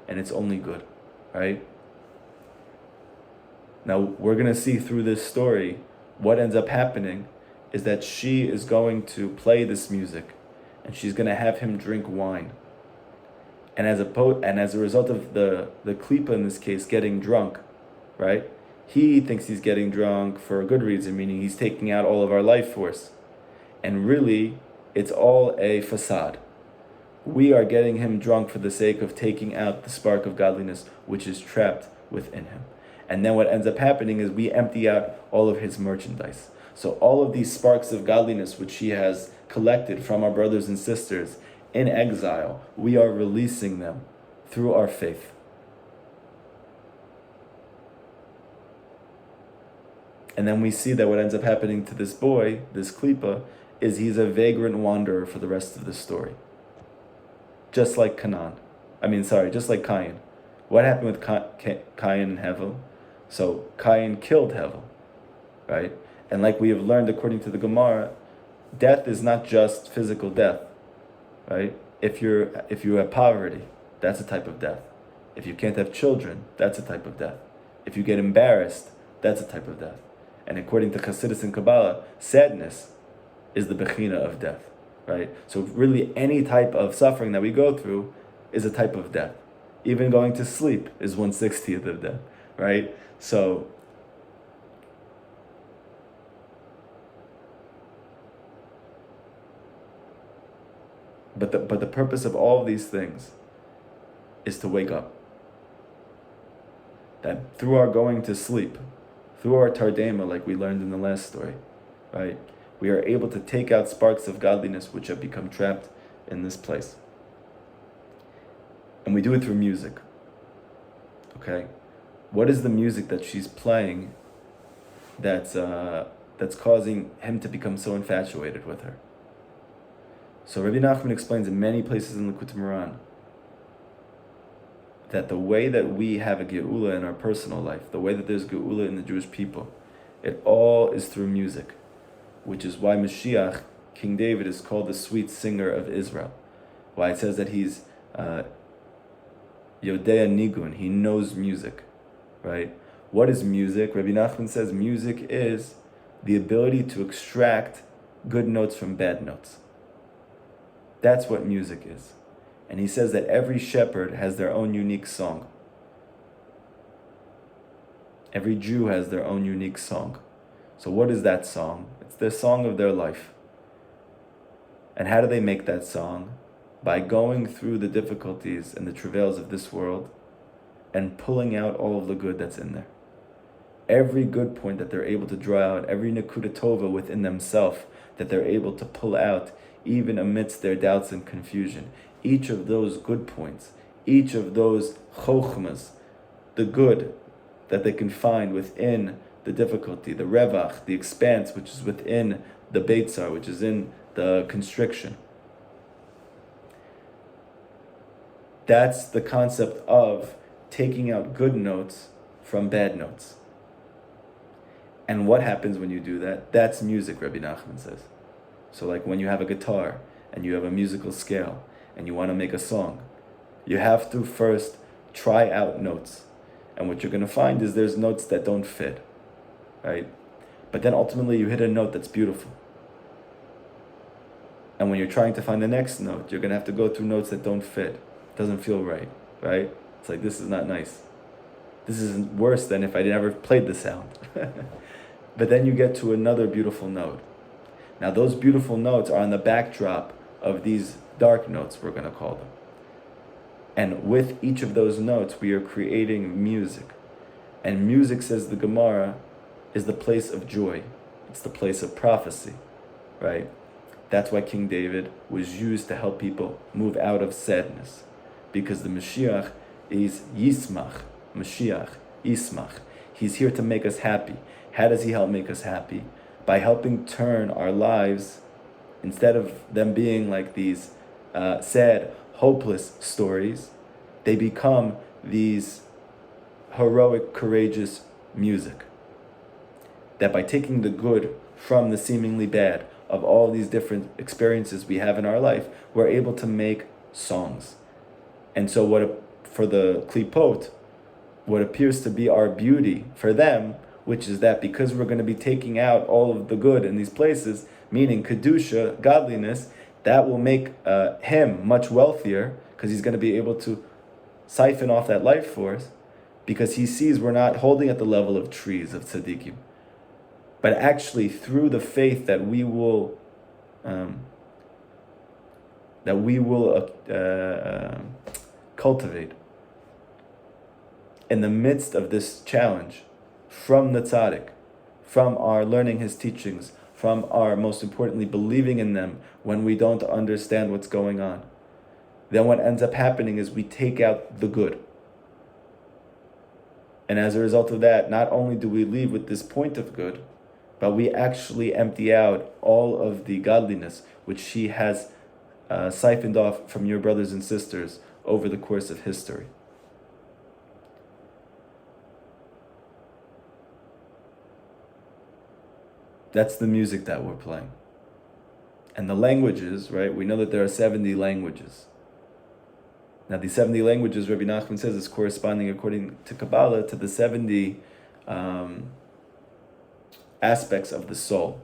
and it's only good, right? Now, we're going to see through this story, what ends up happening is that she is going to play this music, and she's going to have him drink wine. And as a result of the klipa in this case getting drunk, right? He thinks he's getting drunk for a good reason, meaning he's taking out all of our life force. And really, it's all a facade. We are getting him drunk for the sake of taking out the spark of godliness which is trapped within him. And then what ends up happening is we empty out all of his merchandise. So all of these sparks of godliness which he has collected from our brothers and sisters in exile, we are releasing them through our faith. And then we see that what ends up happening to this boy, this klipa, is he's a vagrant wanderer for the rest of the story. Just like just like Cain. What happened with Cain and Hevel? So Cain killed Hevel, right? And like we have learned according to the Gemara, death is not just physical death, right? If you have poverty, that's a type of death. If you can't have children, that's a type of death. If you get embarrassed, that's a type of death. And according to Chassidus and Kabbalah, sadness is the bechina of death. right? So really any type of suffering that we go through is a type of death. Even going to sleep is 1/60th of death, right? So but the purpose of all of these things is to wake up. That through our going to sleep, through our tardema, like we learned in the last story, right? We are able to take out sparks of godliness which have become trapped in this place. And we do it through music. Okay? What is the music that she's playing that's causing him to become so infatuated with her? So Rabbi Nachman explains in many places in Likutei Moharan that the way that we have a geula in our personal life, the way that there's geula in the Jewish people, it all is through music, which is why Mashiach, King David, is called the sweet singer of Israel. Why it says that he's Yodea Nigun, he knows music, right? What is music? Rabbi Nachman says music is the ability to extract good notes from bad notes. That's what music is. And he says that every shepherd has their own unique song. Every Jew has their own unique song. So what is that song? It's the song of their life. And how do they make that song? By going through the difficulties and the travails of this world and pulling out all of the good that's in there. Every good point that they're able to draw out, every nekuda tova within themselves that they're able to pull out, even amidst their doubts and confusion. Each of those good points, each of those chokhmas, the good that they can find within the difficulty, the revach, the expanse, which is within the beitzar, which is in the constriction. That's the concept of taking out good notes from bad notes. And what happens when you do that? That's music, Rabbi Nachman says. So like when you have a guitar and you have a musical scale and you want to make a song, you have to first try out notes. And what you're going to find is there's notes that don't fit, right? But then ultimately you hit a note that's beautiful. And when you're trying to find the next note, you're going to have to go through notes that don't fit. It doesn't feel right, right? It's like, this is not nice. This is worse than if I never played the sound. But then you get to another beautiful note. Now those beautiful notes are on the backdrop of these dark notes, we're going to call them. And with each of those notes, we are creating music. And music, says the Gemara, is the place of joy. It's the place of prophecy, right? That's why King David was used to help people move out of sadness. Because the Mashiach is Yismach. Mashiach, Yismach. He's here to make us happy. How does he help make us happy? By helping turn our lives, instead of them being like these sad, hopeless stories, they become these heroic, courageous music. That by taking the good from the seemingly bad of all these different experiences we have in our life, we're able to make songs. And so for the klipot, what appears to be our beauty for them, which is that because we're going to be taking out all of the good in these places, meaning kedusha, godliness, that will make him much wealthier because he's going to be able to siphon off that life force, because he sees we're not holding at the level of trees, of tzaddikim, but actually through the faith that we will cultivate in the midst of this challenge from the tzaddik, from our learning his teachings, from our, most importantly, believing in them when we don't understand what's going on. Then what ends up happening is we take out the good. And as a result of that, not only do we leave with this point of good, but we actually empty out all of the godliness which she has siphoned off from your brothers and sisters over the course of history. That's the music that we're playing. And the languages, right? We know that there are 70 languages. Now, these 70 languages, Rabbi Nachman says, is corresponding, according to Kabbalah, to the 70 aspects of the soul.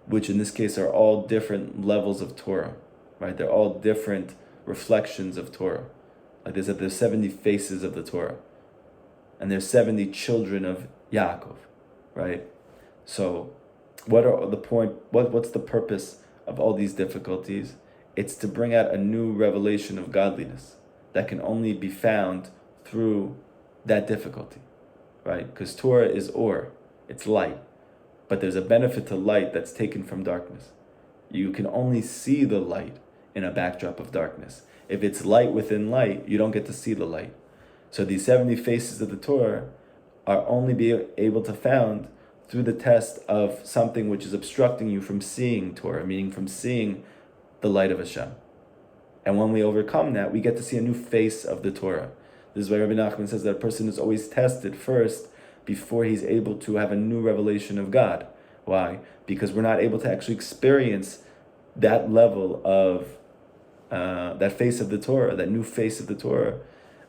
which in this case are all different levels of Torah, right? They're all different reflections of Torah. Like there's 70 faces of the Torah, and there's 70 children of Yaakov, right? So, what's the purpose of all these difficulties? It's to bring out a new revelation of godliness that can only be found through that difficulty, right? Because Torah is or, it's light, but there's a benefit to light that's taken from darkness. You can only see the light in a backdrop of darkness. If it's light within light, you don't get to see the light. So these 70 faces of the Torah are only be able to found through the test of something which is obstructing you from seeing Torah, meaning from seeing the light of Hashem. And when we overcome that, we get to see a new face of the Torah. This is why Rabbi Nachman says that a person is always tested first before he's able to have a new revelation of God. Why? Because we're not able to actually experience that level of that face of the Torah, that new face of the Torah,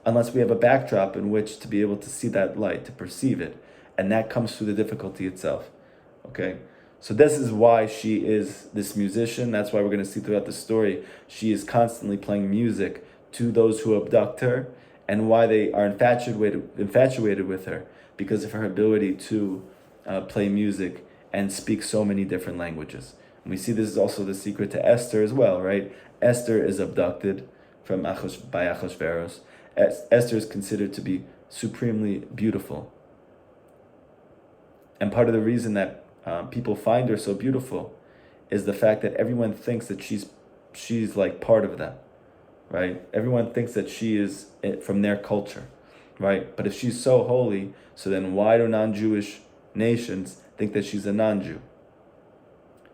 unless we have a backdrop in which to be able to see that light, to perceive it. And that comes through the difficulty itself. Okay? So this is why she is this musician. That's why we're going to see throughout the story, she is constantly playing music to those who abduct her, and why they are infatuated with her, because of her ability to play music and speak so many different languages. And we see this is also the secret to Esther as well, right? Esther is abducted by Achashverosh. Esther is considered to be supremely beautiful. And part of the reason that people find her so beautiful is the fact that everyone thinks that she's like part of them, right? Everyone thinks that she is from their culture, right? But if she's so holy, so then why do non-Jewish nations think that she's a non-Jew?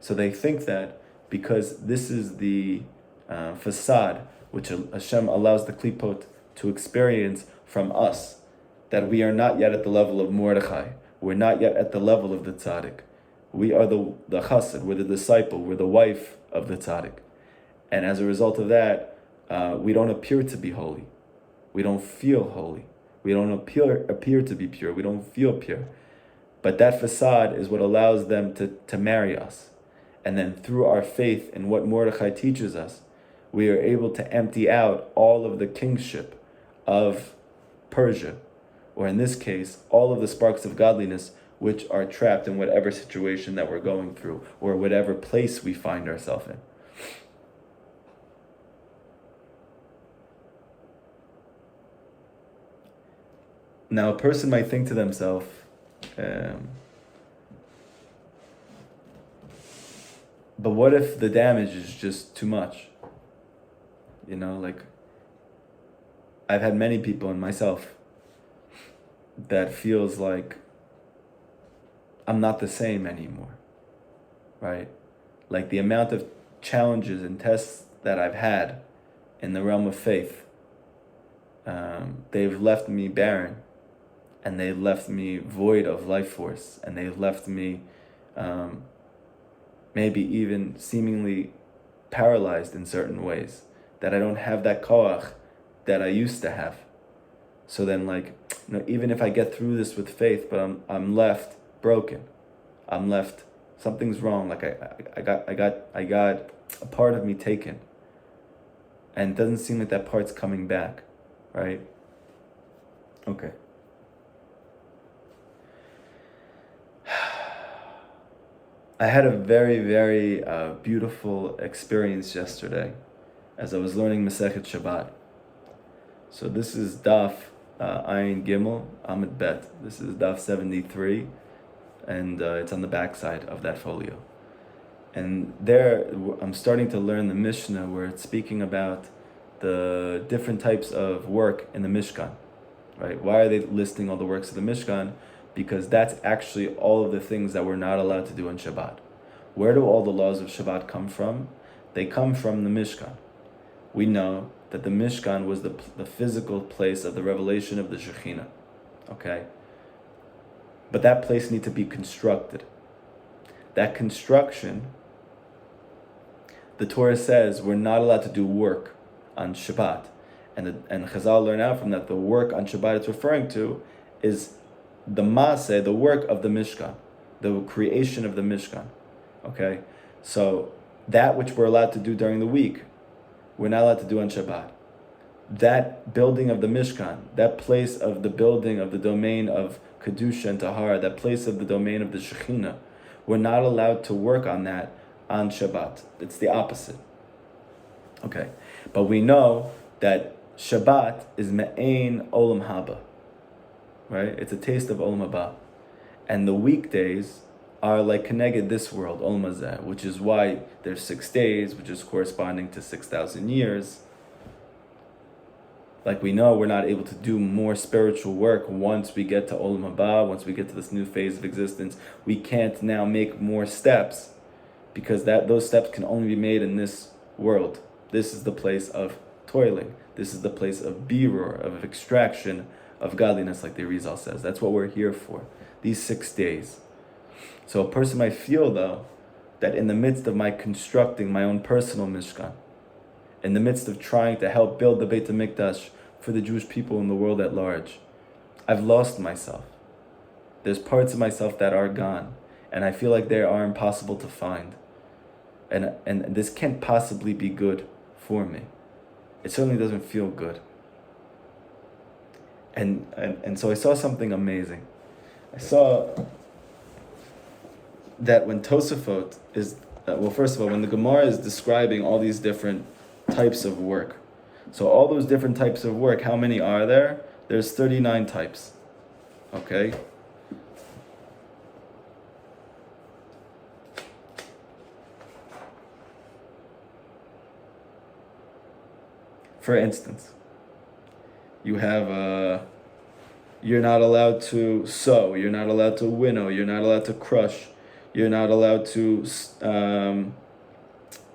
So they think that because this is the facade which Hashem allows the klipot to experience from us, that we are not yet at the level of Mordechai. We're not yet at the level of the tzaddik. We are the chassid, we're the disciple, we're the wife of the tzaddik. And as a result of that, we don't appear to be holy. We don't feel holy. We don't appear to be pure. We don't feel pure. But that facade is what allows them to marry us. And then through our faith in what Mordechai teaches us, we are able to empty out all of the kingship of Persia, or in this case, all of the sparks of godliness which are trapped in whatever situation that we're going through, or whatever place we find ourselves in. Now, a person might think to themselves, but what if the damage is just too much? You know, like, I've had many people, and myself, that feels like I'm not the same anymore, right? Like the amount of challenges and tests that I've had in the realm of faith, they've left me barren, and they've left me void of life force, and they've left me maybe even seemingly paralyzed in certain ways, that I don't have that koach that I used to have. So then, like, you know, even if I get through this with faith, but I'm left broken. I'm left, something's wrong. Like I got a part of me taken, and it doesn't seem like that part's coming back, right? Okay. I had a very, very beautiful experience yesterday as I was learning Masechet Shabbat. So this is Daf Ayin Gimel Amud Bet. This is Daf 73, and it's on the back side of that folio. And there, I'm starting to learn the Mishnah, where it's speaking about the different types of work in the Mishkan, right? Why are they listing all the works of the Mishkan? Because that's actually all of the things that we're not allowed to do on Shabbat. Where do all the laws of Shabbat come from? They come from the Mishkan. We know that the Mishkan was the physical place of the revelation of the Shekhinah, okay? But that place needs to be constructed. That construction, the Torah says we're not allowed to do work on Shabbat. And Chazal learn out from that the work on Shabbat it's referring to is the Maaseh, the work of the Mishkan, the creation of the Mishkan. Okay? So that which we're allowed to do during the week, we're not allowed to do on Shabbat. That building of the Mishkan, that place of the building of the domain of Kedusha and Tahara, that place of the domain of the Shekhinah, we're not allowed to work on that on Shabbat. It's the opposite. Okay, but we know that Shabbat is me'ein olam haba, right? It's a taste of olam haba. And the weekdays are like connected this world, olam hazeh, which is why there's 6 days, which is corresponding to 6,000 years. Like we know, we're not able to do more spiritual work once we get to Olam Haba, once we get to this new phase of existence. We can't now make more steps because those steps can only be made in this world. This is the place of toiling. This is the place of birur, of extraction of godliness, like the Arizal says. That's what we're here for, these 6 days. So a person might feel, though, that in the midst of my constructing my own personal Mishkan, in the midst of trying to help build the Beit HaMikdash for the Jewish people in the world at large, I've lost myself. There's parts of myself that are gone, and I feel like they are impossible to find. And this can't possibly be good for me. It certainly doesn't feel good. And so I saw something amazing. I saw that when Tosafot is, first of all, when the Gemara is describing all these different types of work. So all those different types of work, how many are there? There's 39 types. Okay? For instance, you have you're not allowed to sow, you're not allowed to winnow, you're not allowed to crush, you're not allowed to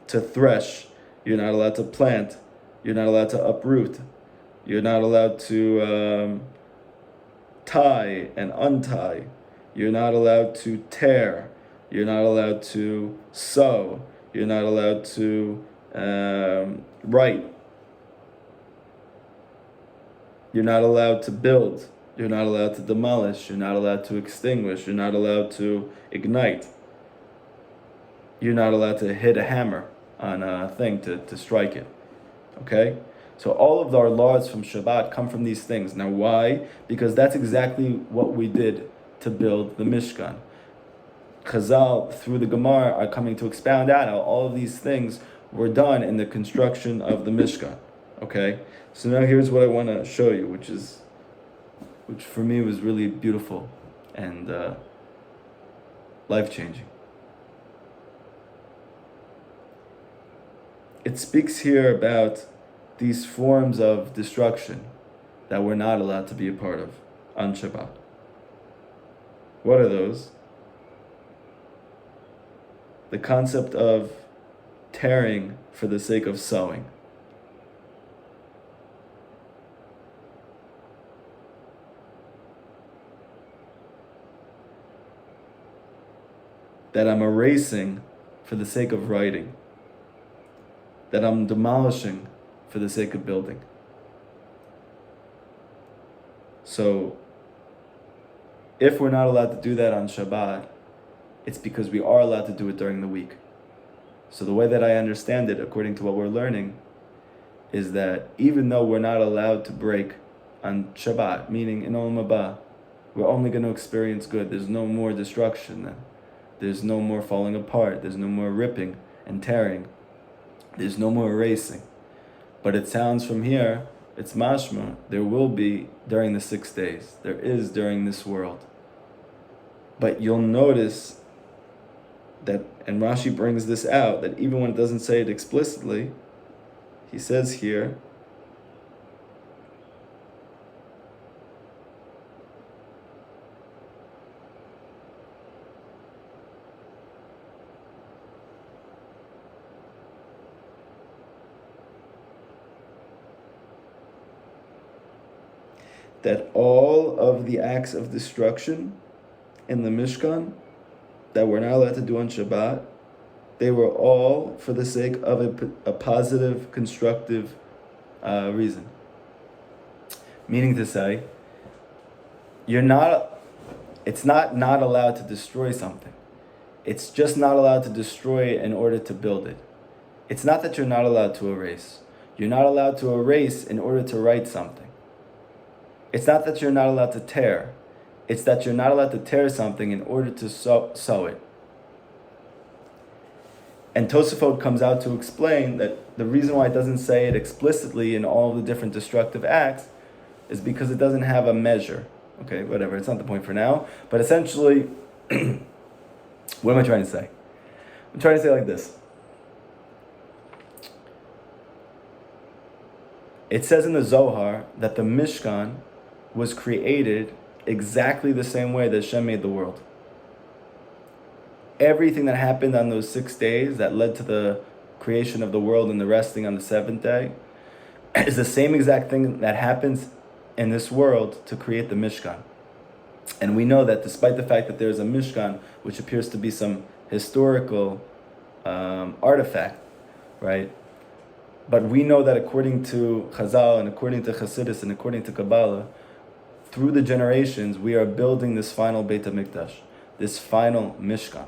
thresh, you're not allowed to plant, you're not allowed to uproot, you're not allowed to tie and untie, you're not allowed to tear, you're not allowed to sew, you're not allowed to write, you're not allowed to build, you're not allowed to demolish, you're not allowed to extinguish, you're not allowed to ignite, you're not allowed to hit a hammer on a thing to strike it. Okay? So all of our laws from Shabbat come from these things. Now why? Because that's exactly what we did to build the Mishkan. Chazal, through the Gemara, are coming to expound out how all of these things were done in the construction of the Mishkan. Okay? So now here's what I want to show you, which for me was really beautiful and life-changing. It speaks here about these forms of destruction that we're not allowed to be a part of on Shabbat. What are those? The concept of tearing for the sake of sewing. That I'm erasing for the sake of writing. That I'm demolishing for the sake of building. So, if we're not allowed to do that on Shabbat, it's because we are allowed to do it during the week. So the way that I understand it, according to what we're learning, is that even though we're not allowed to break on Shabbat, meaning in Olam Haba, we're only going to experience good. There's no more destruction then. There's no more falling apart. There's no more ripping and tearing. There's no more erasing. But it sounds from here, it's mashma, there will be during the 6 days. There is during this world. But you'll notice that, and Rashi brings this out, that even when it doesn't say it explicitly, he says here, that all of the acts of destruction in the Mishkan that we're not allowed to do on Shabbat, they were all for the sake of a positive, constructive reason. Meaning to say, it's not allowed to destroy something. It's just not allowed to destroy it in order to build it. It's not that you're not allowed to erase. You're not allowed to erase in order to write something. It's not that you're not allowed to tear. It's that you're not allowed to tear something in order to sew it. And Tosafot comes out to explain that the reason why it doesn't say it explicitly in all the different destructive acts is because it doesn't have a measure. Okay, whatever, it's not the point for now. But essentially, what am I trying to say? I'm trying to say like this. It says in the Zohar that the Mishkan was created exactly the same way that Hashem made the world. Everything that happened on those 6 days that led to the creation of the world and the resting on the seventh day is the same exact thing that happens in this world to create the Mishkan. And we know that despite the fact that there's a Mishkan, which appears to be some historical artifact, right? But we know that according to Chazal and according to Chassidus and according to Kabbalah, through the generations, we are building this final Beit HaMikdash, this final Mishkan,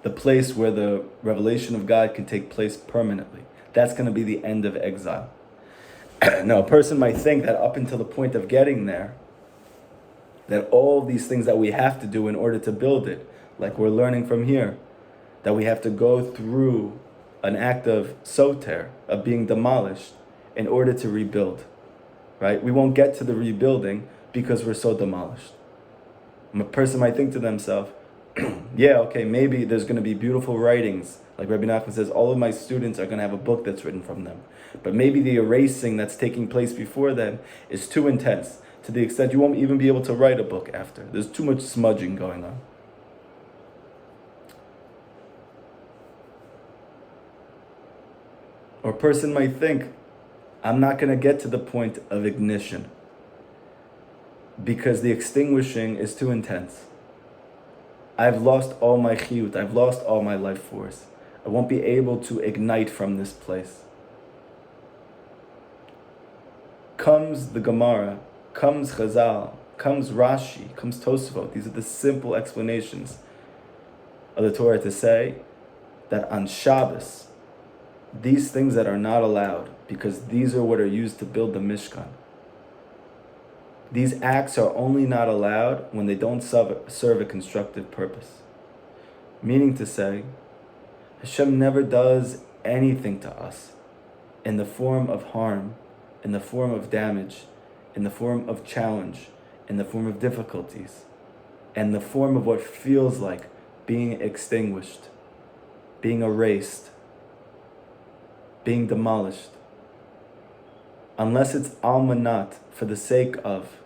the place where the revelation of God can take place permanently. That's going to be the end of exile. Now, a person might think that up until the point of getting there, that all these things that we have to do in order to build it, like we're learning from here, that we have to go through an act of soter, of being demolished, in order to rebuild, right? We won't get to the rebuilding because we're so demolished. A person might think to themselves, yeah, okay, maybe there's going to be beautiful writings. Like Rabbi Nachman says, all of my students are going to have a book that's written from them. But maybe the erasing that's taking place before them is too intense, to the extent you won't even be able to write a book after. There's too much smudging going on. Or a person might think, I'm not going to get to the point of ignition because the extinguishing is too intense. I've lost all my chiyut, I've lost all my life force. I won't be able to ignite from this place. Comes the Gemara, comes Chazal, comes Rashi, comes Tosafot. These are the simple explanations of the Torah to say that on Shabbos, these things that are not allowed, because these are what are used to build the Mishkan. These acts are only not allowed when they don't serve a constructive purpose. Meaning to say, Hashem never does anything to us in the form of harm, in the form of damage, in the form of challenge, in the form of difficulties, and the form of what feels like being extinguished, being erased, being demolished, unless it's almanat, for the sake of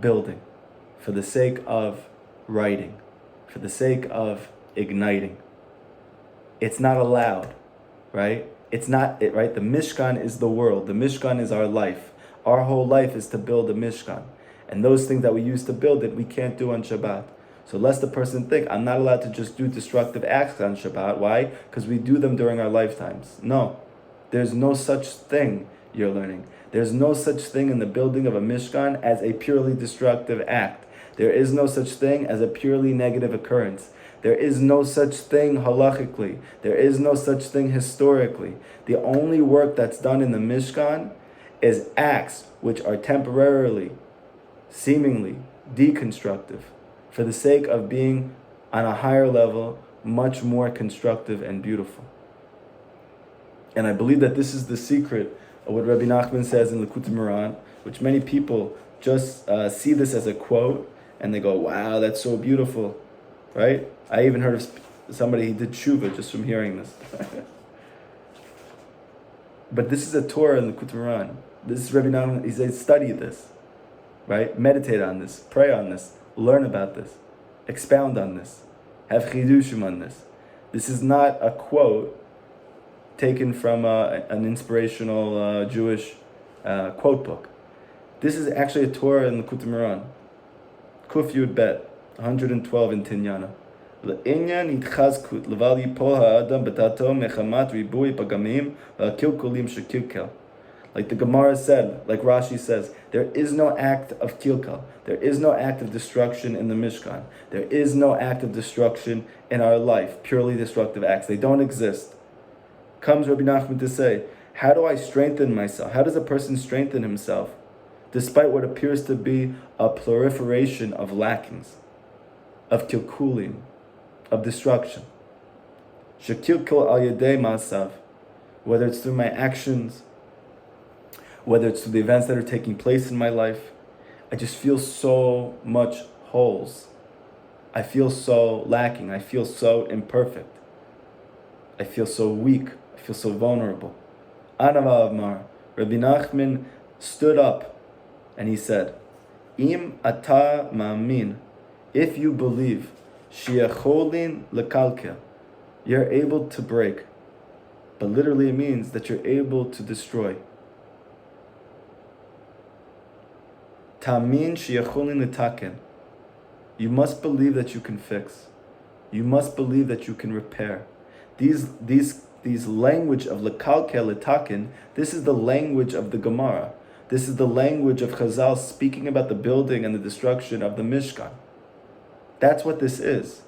building, for the sake of writing, for the sake of igniting. It's not allowed, right? It's not it, right? The Mishkan is the world. The Mishkan is our life. Our whole life is to build a Mishkan. And those things that we use to build it, we can't do on Shabbat. So lest the person think, I'm not allowed to just do destructive acts on Shabbat. Why? Because we do them during our lifetimes. No. There's no such thing, you're learning. There's no such thing in the building of a Mishkan as a purely destructive act. There is no such thing as a purely negative occurrence. There is no such thing halachically. There is no such thing historically. The only work that's done in the Mishkan is acts which are temporarily, seemingly deconstructive, for the sake of being on a higher level, much more constructive and beautiful. And I believe that this is the secret of what Rabbi Nachman says in Likutei Moharan, which many people just see this as a quote, and they go, wow, that's so beautiful, right? I even heard of somebody who did tshuva just from hearing this. But this is a Torah in Likutei Moharan. This is Rabbi Nachman, he says, study this, right? Meditate on this, pray on this, learn about this, expound on this, have chidushim on this. This is not a quote taken from an inspirational Jewish quote book. This is actually a Torah in the Likutei Moharan. Kuf Yud Bet, 112 in Tinyana. Le'inyan itchazkut leval yipol ha'adam b'dato mechamat ribui pagamim v'akilkulim shekilkel. Like the Gemara said, like Rashi says, there is no act of kilkal. There is no act of destruction in the Mishkan. There is no act of destruction in our life, purely destructive acts. They don't exist. Comes Rabbi Nachman to say, how do I strengthen myself? How does a person strengthen himself despite what appears to be a proliferation of lackings, of kilkulim, of destruction? Shekilkul al yedei masav, whether it's through my actions, whether it's through the events that are taking place in my life, I just feel so much holes. I feel so lacking. I feel so imperfect. I feel so weak. I feel so vulnerable. Anava Avmar, Rabbi Nachman stood up and he said, Im ata ma'amin, if you believe, shiacholin lekalkel, you're able to break. But literally it means that you're able to destroy. Tamin shiacholin letaken, you must believe that you can fix. You must believe that you can repair. These language of lekalkel letaken, this is the language of the Gemara. This is the language of Chazal speaking about the building and the destruction of the Mishkan. That's what this is.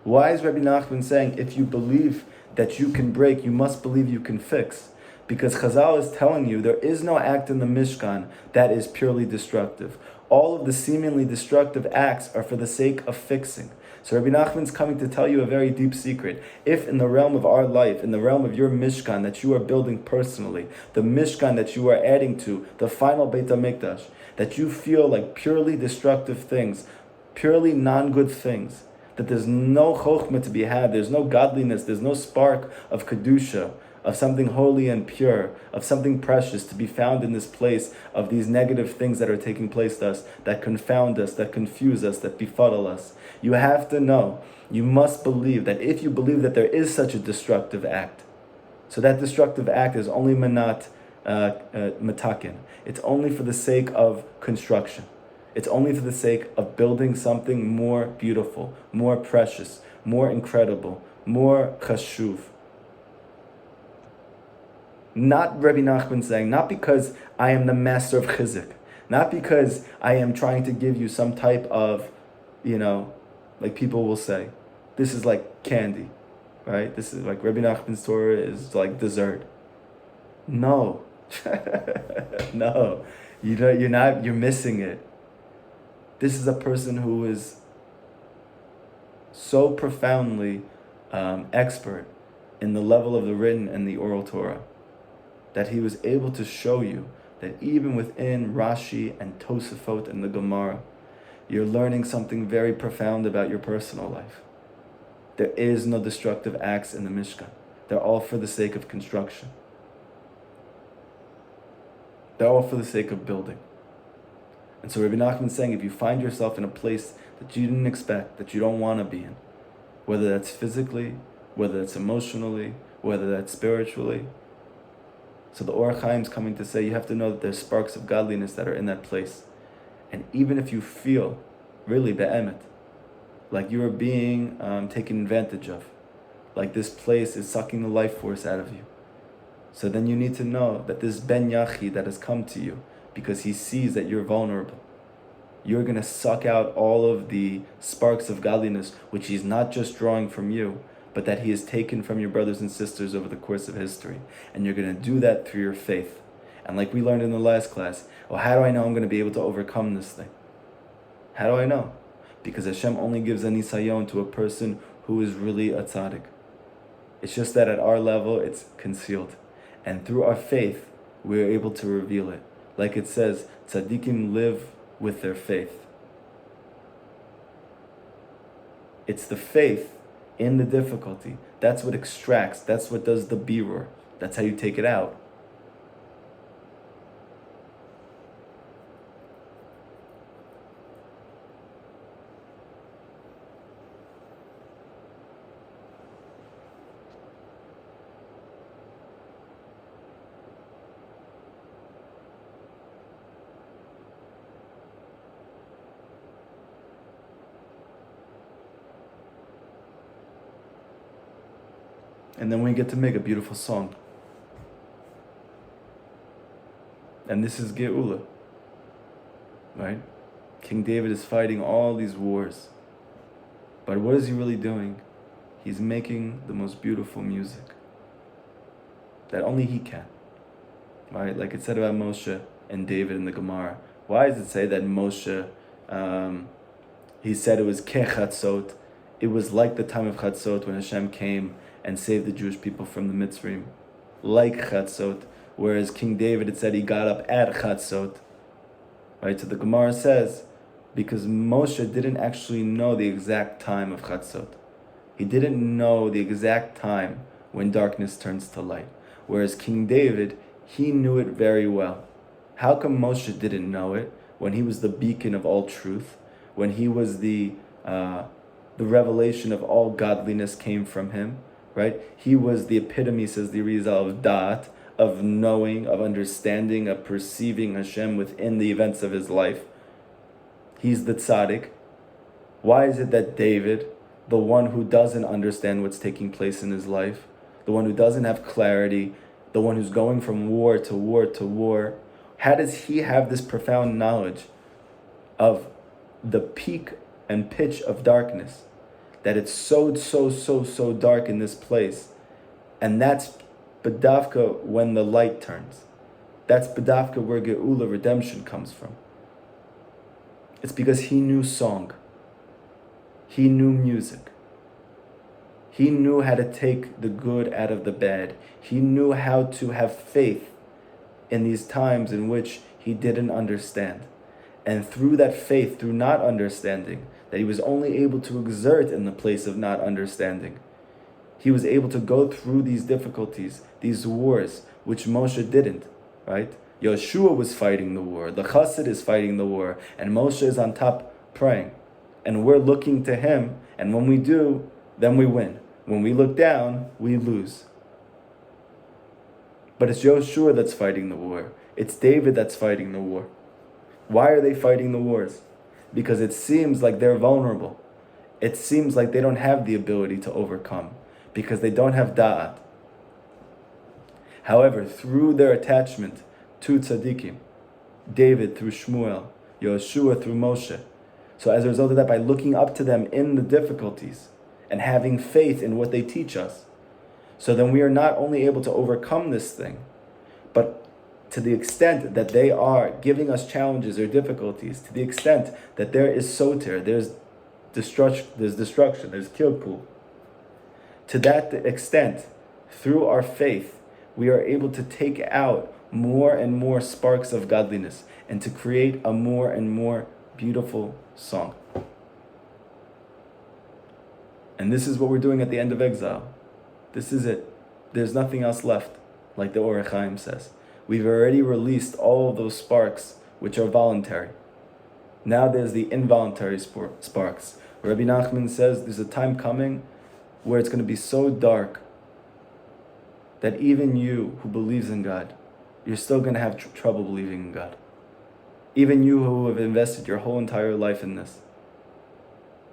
Why is Rabbi Nachman saying, if you believe that you can break, you must believe you can fix? Because Chazal is telling you there is no act in the Mishkan that is purely destructive. All of the seemingly destructive acts are for the sake of fixing. So Rabbi Nachman's coming to tell you a very deep secret. If in the realm of our life, in the realm of your Mishkan that you are building personally, the Mishkan that you are adding to, the final Beit HaMikdash, that you feel like purely destructive things, purely non-good things, that there's no chokhmah to be had, there's no godliness, there's no spark of kedusha, of something holy and pure, of something precious to be found in this place of these negative things that are taking place to us, that confound us, that confuse us, that befuddle us. You have to know, you must believe that if you believe that there is such a destructive act, so that destructive act is only matakin. It's only for the sake of construction. It's only for the sake of building something more beautiful, more precious, more incredible, more chashuv. Not Rabbi Nachman saying, not because I am the master of chizik, not because I am trying to give you some type of, like people will say, this is like candy, right? This is like Rabbi Nachman's Torah is like dessert. No, no, you're missing it. This is a person who is so profoundly expert in the level of the written and the oral Torah, that he was able to show you that even within Rashi and Tosafot and the Gemara, you're learning something very profound about your personal life. There is no destructive acts in the Mishkan. They're all for the sake of construction. They're all for the sake of building. And so Rabbi Nachman is saying, if you find yourself in a place that you didn't expect, that you don't want to be in, whether that's physically, whether that's emotionally, whether that's spiritually, so the Or Chaim is coming to say you have to know that there's sparks of godliness that are in that place. And even if you feel really be'emet, like you are being taken advantage of, like this place is sucking the life force out of you, so then you need to know that this Ben Yachi that has come to you, because he sees that you're vulnerable, you're going to suck out all of the sparks of godliness, which he's not just drawing from you, but that he has taken from your brothers and sisters over the course of history. And you're going to do that through your faith. And like we learned in the last class, well, how do I know I'm going to be able to overcome this thing? How do I know? Because Hashem only gives a nisayon to a person who is really a tzaddik. It's just that at our level, it's concealed. And through our faith, we're able to reveal it. Like it says, tzaddikim live with their faith. It's the faith in the difficulty. That's what extracts. That's what does the birur. That's how you take it out. And then we get to make a beautiful song. And this is Geula, right? King David is fighting all these wars. But what is he really doing? He's making the most beautiful music that only he can, right? Like it said about Moshe and David in the Gemara. Why does it say that Moshe, he said it was kechatzot, it was like the time of Chatzot when Hashem came and saved the Jewish people from the Mitzrayim, like Chatzot, whereas King David, it said he got up at Chatzot, right? So the Gemara says, because Moshe didn't actually know the exact time of Chatzot. He didn't know the exact time when darkness turns to light. Whereas King David, he knew it very well. How come Moshe didn't know it when he was the beacon of all truth, when he was the revelation of all godliness came from him, right? He was the epitome, says the Rizal, of Da'at, of knowing, of understanding, of perceiving Hashem within the events of his life. He's the tzaddik. Why is it that David, the one who doesn't understand what's taking place in his life, the one who doesn't have clarity, the one who's going from war to war to war, how does he have this profound knowledge of the peak and pitch of darkness, that it's so dark in this place? And that's B'davka when the light turns. That's B'davka where Geula, redemption, comes from. It's because he knew song. He knew music. He knew how to take the good out of the bad. He knew how to have faith in these times in which he didn't understand. And through that faith, through not understanding, that he was only able to exert in the place of not understanding, he was able to go through these difficulties, these wars, which Moshe didn't, right? Yeshua was fighting the war, the Chassid is fighting the war, and Moshe is on top praying. And we're looking to him, and when we do, then we win. When we look down, we lose. But it's Yeshua that's fighting the war. It's David that's fighting the war. Why are they fighting the wars? Because it seems like they're vulnerable. It seems like they don't have the ability to overcome, because they don't have da'at. However, through their attachment to tzaddikim, David through Shmuel, Yeshua through Moshe, so as a result of that, by looking up to them in the difficulties and having faith in what they teach us, so then we are not only able to overcome this thing, but to the extent that they are giving us challenges or difficulties, to the extent that there is soter, there's destruction, there's kilkul, to that extent, through our faith, we are able to take out more and more sparks of godliness and to create a more and more beautiful song. And this is what we're doing at the end of exile. This is it. There's nothing else left, like the Orach Chaim says. We've already released all of those sparks which are voluntary. Now there's the involuntary sparks. Rabbi Nachman says there's a time coming where it's going to be so dark that even you who believes in God, you're still going to have trouble believing in God. Even you who have invested your whole entire life in this,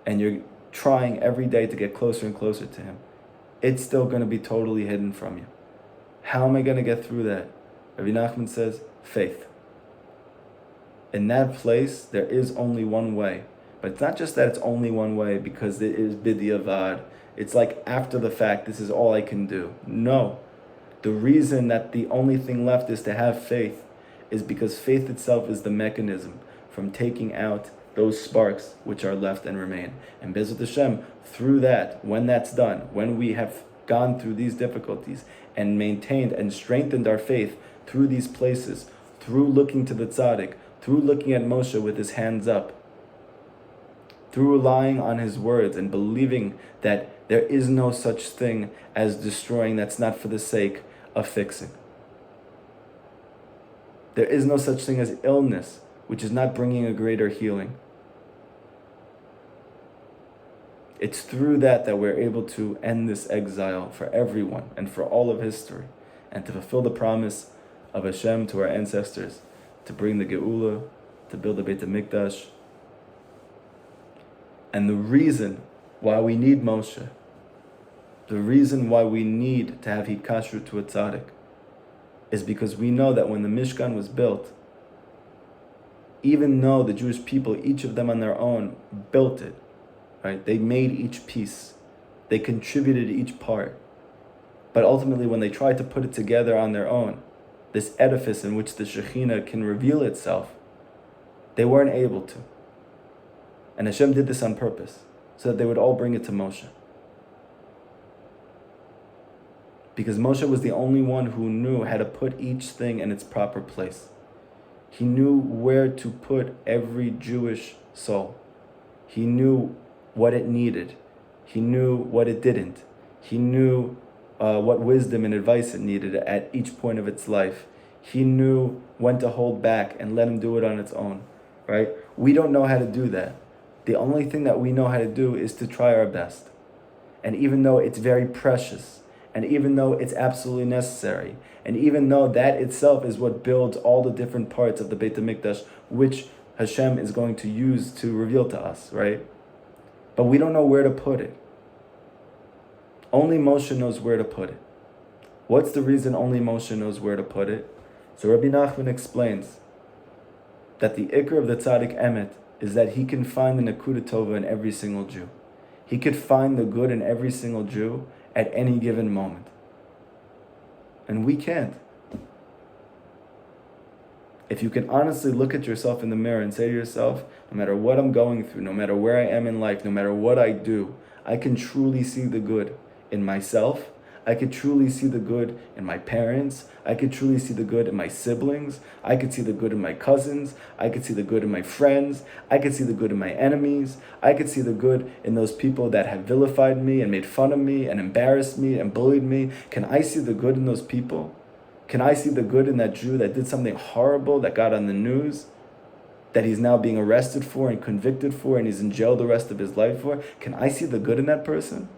and you're trying every day to get closer and closer to Him, it's still going to be totally hidden from you. How am I going to get through that? Rabbi Nachman says, faith. In that place, there is only one way. But it's not just that it's only one way because it is b'diavad. It's like after the fact, this is all I can do. No. The reason that the only thing left is to have faith is because faith itself is the mechanism from taking out those sparks which are left and remain. And Bezrat Hashem, through that, when that's done, when we have gone through these difficulties and maintained and strengthened our faith through these places, through looking to the tzaddik, through looking at Moshe with his hands up, through relying on his words and believing that there is no such thing as destroying that's not for the sake of fixing. There is no such thing as illness which is not bringing a greater healing. It's through that we're able to end this exile for everyone and for all of history, and to fulfill the promise of Hashem to our ancestors, to bring the Geula, to build the Beit HaMikdash. And the reason why we need Moshe, the reason why we need to have Hikashru to a tzaddik, is because we know that when the Mishkan was built, even though the Jewish people, each of them on their own, built it, right? They made each piece. They contributed each part. But ultimately, when they tried to put it together on their own, this edifice in which the Shekhinah can reveal itself, they weren't able to. And Hashem did this on purpose, so that they would all bring it to Moshe. Because Moshe was the only one who knew how to put each thing in its proper place. He knew where to put every Jewish soul. He knew what it needed. He knew what it didn't. He knew what wisdom and advice it needed at each point of its life. He knew when to hold back and let him do it on its own, right? We don't know how to do that. The only thing that we know how to do is to try our best. And even though it's very precious, and even though it's absolutely necessary, and even though that itself is what builds all the different parts of the Beit HaMikdash, which Hashem is going to use to reveal to us, right? But we don't know where to put it. Only Moshe knows where to put it. What's the reason only Moshe knows where to put it? So Rabbi Nachman explains that the ikr of the tzaddik emet is that he can find the nekuda tova in every single Jew. He could find the good in every single Jew at any given moment. And we can't. If you can honestly look at yourself in the mirror and say to yourself, no matter what I'm going through, no matter where I am in life, no matter what I do, I can truly see the good in myself. I could truly see the good in my parents. I could truly see the good in my siblings. I could see the good in my cousins. I could see the good in my friends. I could see the good in my enemies. I could see the good in those people that have vilified me and made fun of me and embarrassed me and bullied me. Can I see the good in those people? Can I see the good in that Jew that did something horrible, that got on the news, that he's now being arrested for and convicted for and he's in jail the rest of his life for? Can I see the good in that person?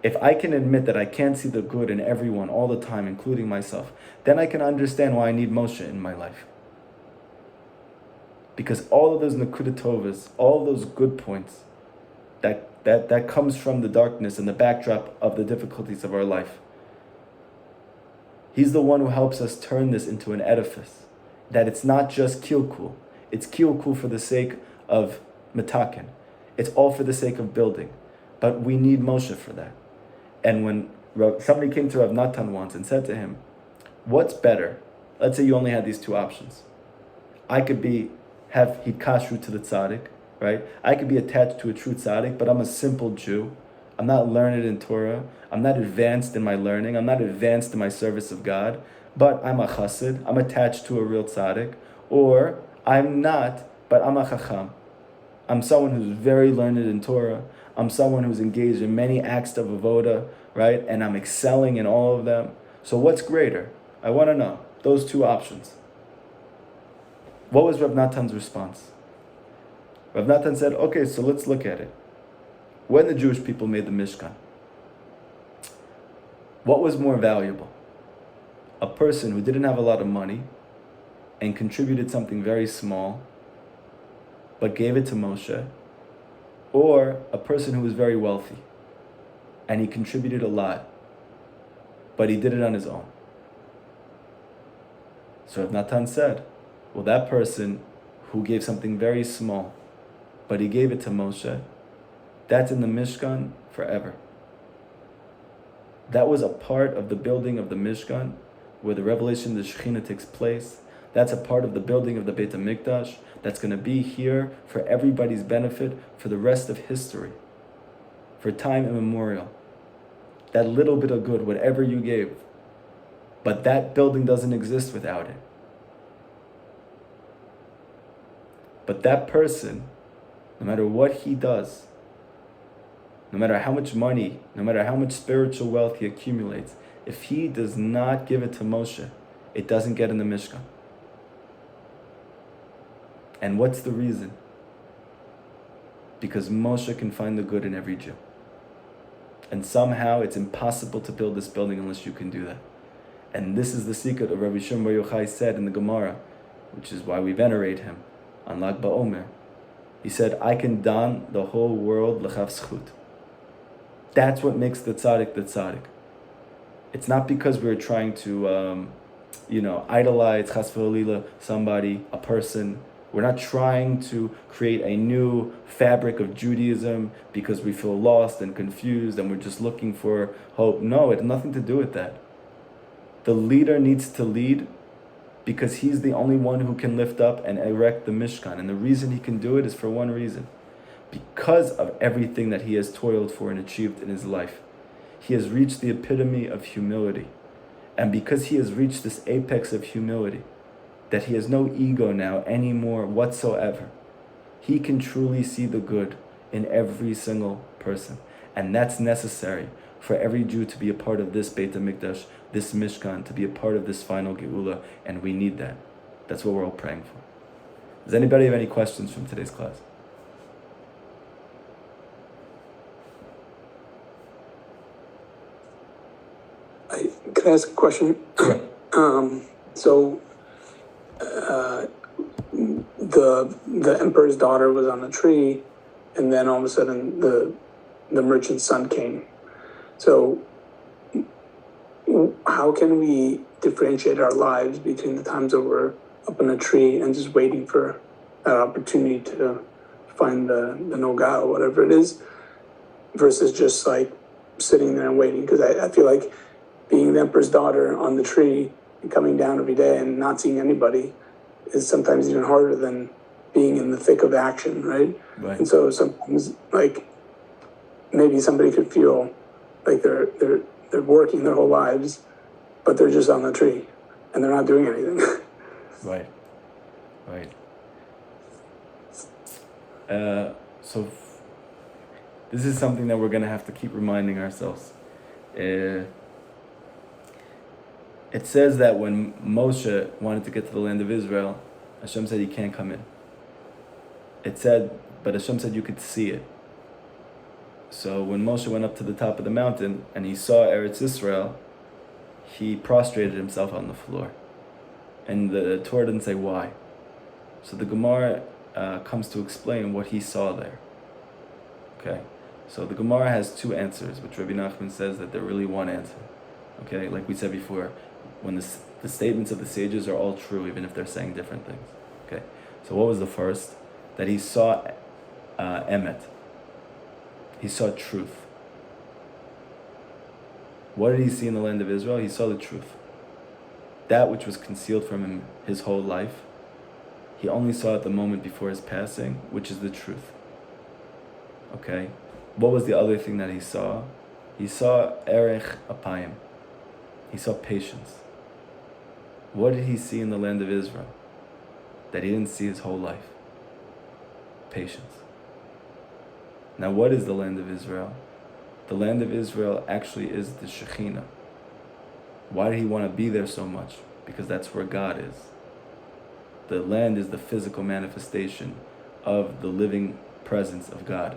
If I can admit that I can't see the good in everyone all the time, including myself, then I can understand why I need Moshe in my life. Because all of those Nekuda Tovas, all those good points, that comes from the darkness and the backdrop of the difficulties of our life. He's the one who helps us turn this into an edifice. That it's not just kilkul. It's kilkul for the sake of metaken. It's all for the sake of building. But we need Moshe for that. And when somebody came to Rav Natan once and said to him, what's better? Let's say you only had these two options. I could have hikashru to the tzaddik, right? I could be attached to a true tzaddik, but I'm a simple Jew. I'm not learned in Torah. I'm not advanced in my learning. I'm not advanced in my service of God. But I'm a chassid. I'm attached to a real tzaddik. Or I'm not, but I'm a chacham. I'm someone who's very learned in Torah. I'm someone who's engaged in many acts of avoda, right? And I'm excelling in all of them. So what's greater? I want to know. Those two options. What was Rav Natan's response? Rav Natan said, okay, so let's look at it. When the Jewish people made the Mishkan, what was more valuable? A person who didn't have a lot of money and contributed something very small, but gave it to Moshe, or a person who was very wealthy and he contributed a lot, but he did it on his own. So Rav Natan said, well, that person who gave something very small, but he gave it to Moshe, that's in the Mishkan forever. That was a part of the building of the Mishkan, where the revelation of the Shekhinah takes place. That's a part of the building of the Beit HaMikdash that's going to be here for everybody's benefit for the rest of history, for time immemorial. That little bit of good, whatever you gave, but that building doesn't exist without it. But that person, no matter what he does, no matter how much money, no matter how much spiritual wealth he accumulates, if he does not give it to Moshe, it doesn't get in the Mishkan. And what's the reason? Because Moshe can find the good in every Jew. And somehow it's impossible to build this building unless you can do that. And this is the secret of Rabbi Shimon Bar Yochai said in the Gemara, which is why we venerate him, on Lag BaOmer. He said, I can don the whole world l'chav zchut. That's what makes the tzaddik the tzaddik. It's not because we're trying to, idolize, chas v'olila, somebody, a person. We're not trying to create a new fabric of Judaism because we feel lost and confused and we're just looking for hope. No, it has nothing to do with that. The leader needs to lead because he's the only one who can lift up and erect the Mishkan. And the reason he can do it is for one reason. Because of everything that he has toiled for and achieved in his life. He has reached the epitome of humility. And because he has reached this apex of humility, that he has no ego now anymore whatsoever, he can truly see the good in every single person. And that's necessary for every Jew to be a part of this Beit HaMikdash, this Mishkan, to be a part of this final Geula, and we need that. That's what we're all praying for. Does anybody have any questions from today's class? Could I ask a question? Sure. The emperor's daughter was on the tree, and then all of a sudden the merchant's son came. So how can we differentiate our lives between the times that we're up in a tree and just waiting for that opportunity to find the noga or whatever it is, versus just like sitting there and waiting? Because I feel like being the emperor's daughter on the tree and coming down every day and not seeing anybody is sometimes even harder than being in the thick of action, right? Right. And so sometimes, like, maybe somebody could feel like they're working their whole lives, but they're just on the tree and they're not doing anything. Right. So this is something that we're going to have to keep reminding ourselves. It says that when Moshe wanted to get to the land of Israel, Hashem said he can't come in. But Hashem said you could see it. So when Moshe went up to the top of the mountain and he saw Eretz Yisrael, he prostrated himself on the floor. And the Torah didn't say why. So the Gemara comes to explain what he saw there. Okay, so the Gemara has two answers, which Rabbi Nachman says that they're really one answer. Okay, like we said before, when the statements of the sages are all true, even if they're saying different things. Okay, so what was the first? That he saw emet. He saw truth. What did he see in the land of Israel? He saw the truth. That which was concealed from him his whole life, he only saw at the moment before his passing, which is the truth. Okay? What was the other thing that he saw? He saw erech apayim. He saw patience. What did he see in the land of Israel that he didn't see his whole life? Patience. Now, what is the land of Israel? The land of Israel actually is the Shekhinah. Why did he want to be there so much? Because that's where God is. The land is the physical manifestation of the living presence of God,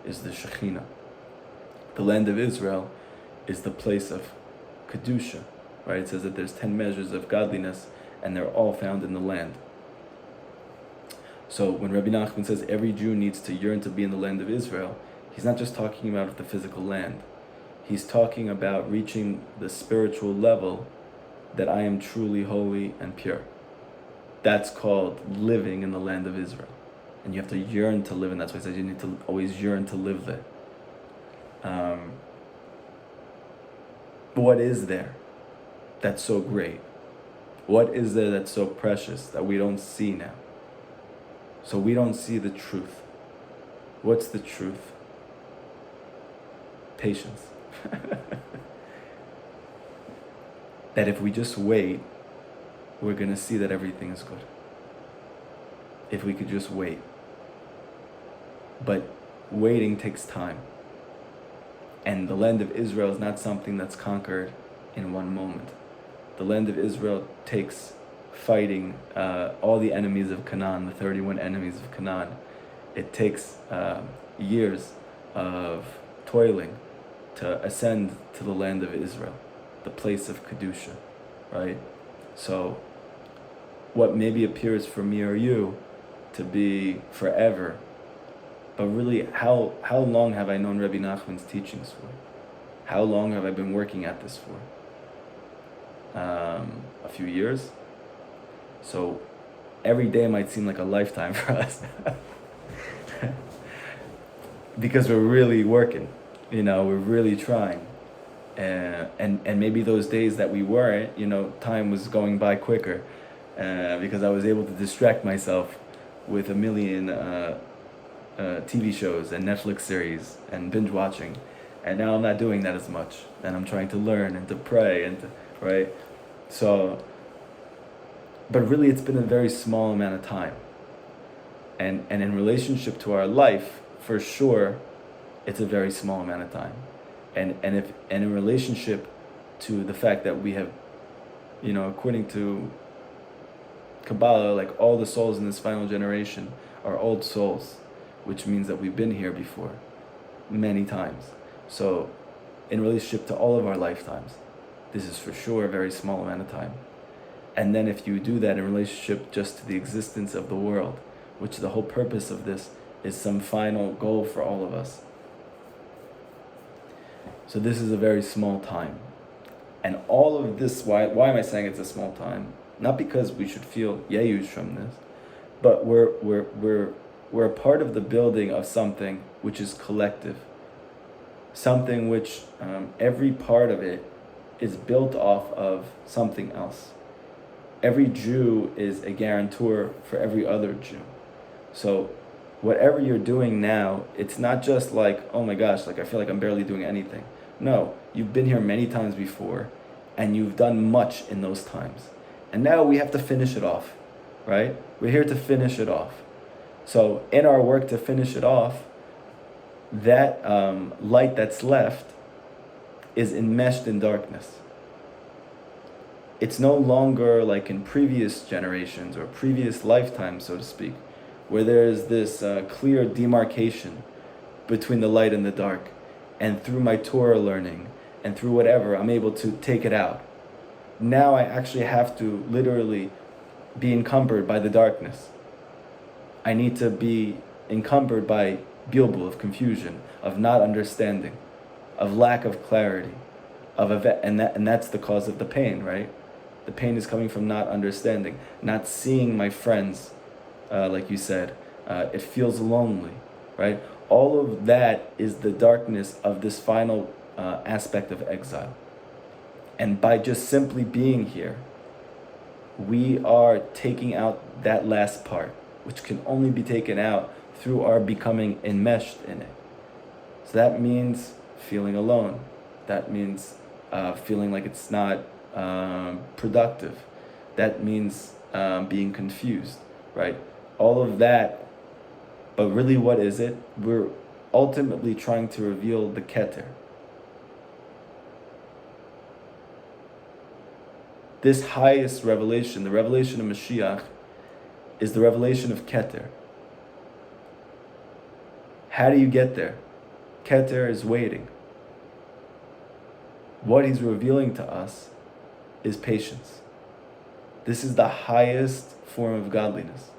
is the Shekhinah. The land of Israel is the place of Kedusha, right? It says that there's 10 measures of godliness, and they're all found in the land. So when Rabbi Nachman says every Jew needs to yearn to be in the land of Israel, he's not just talking about the physical land. He's talking about reaching the spiritual level that I am truly holy and pure. That's called living in the land of Israel. And you have to yearn to live, and that's why he says you need to always yearn to live there. What is there that's so great? What is there that's so precious that we don't see now? So we don't see the truth. What's the truth? Patience. That if we just wait, we're going to see that everything is good. If we could just wait. But waiting takes time. And the land of Israel is not something that's conquered in one moment. The land of Israel takes fighting all the enemies of Canaan, the 31 enemies of Canaan. It takes years of toiling to ascend to the land of Israel, the place of Kedusha, right? So what maybe appears for me or you to be forever, but really how long have I known Rabbi Nachman's teachings for? How long have I been working at this for? A few years. So every day might seem like a lifetime for us. Because we're really working, we're really trying. And maybe those days that we weren't, time was going by quicker, because I was able to distract myself with a million TV shows and Netflix series and binge watching. And now I'm not doing that as much, and I'm trying to learn and to pray right? So, but really it's been a very small amount of time. And in relationship to our life, for sure, it's a very small amount of time. And in relationship to the fact that we have, according to Kabbalah, like all the souls in this final generation are old souls, which means that we've been here before, many times. So, in relationship to all of our lifetimes, this is for sure a very small amount of time. And then if you do that in relationship just to the existence of the world, which the whole purpose of this is some final goal for all of us. So this is a very small time. And all of this, why am I saying it's a small time? Not because we should feel yayush from this, but we're a part of the building of something which is collective. Something which every part of it is built off of something else. Every Jew is a guarantor for every other Jew. So whatever you're doing now, it's not just like, oh my gosh, like I feel like I'm barely doing anything. No, you've been here many times before, and you've done much in those times. And now we have to finish it off, right? We're here to finish it off. So in our work to finish it off, that light that's left is enmeshed in darkness. It's no longer like in previous generations or previous lifetimes, so to speak, where there is this clear demarcation between the light and the dark. And through my Torah learning and through whatever, I'm able to take it out. Now I actually have to literally be encumbered by the darkness. I need to be encumbered by bilbul, of confusion, of not understanding, of lack of clarity, and that's the cause of the pain, right? The pain is coming from not understanding, not seeing my friends, like you said. It feels lonely, right? All of that is the darkness of this final aspect of exile. And by just simply being here, we are taking out that last part, which can only be taken out through our becoming enmeshed in it. So that means feeling alone. That means feeling like it's not productive. That means being confused, right? All of that. But really, what is it? We're ultimately trying to reveal the Keter. This highest revelation, the revelation of Mashiach, is the revelation of Keter. How do you get there? Keter is waiting. What he's revealing to us is patience. This is the highest form of godliness,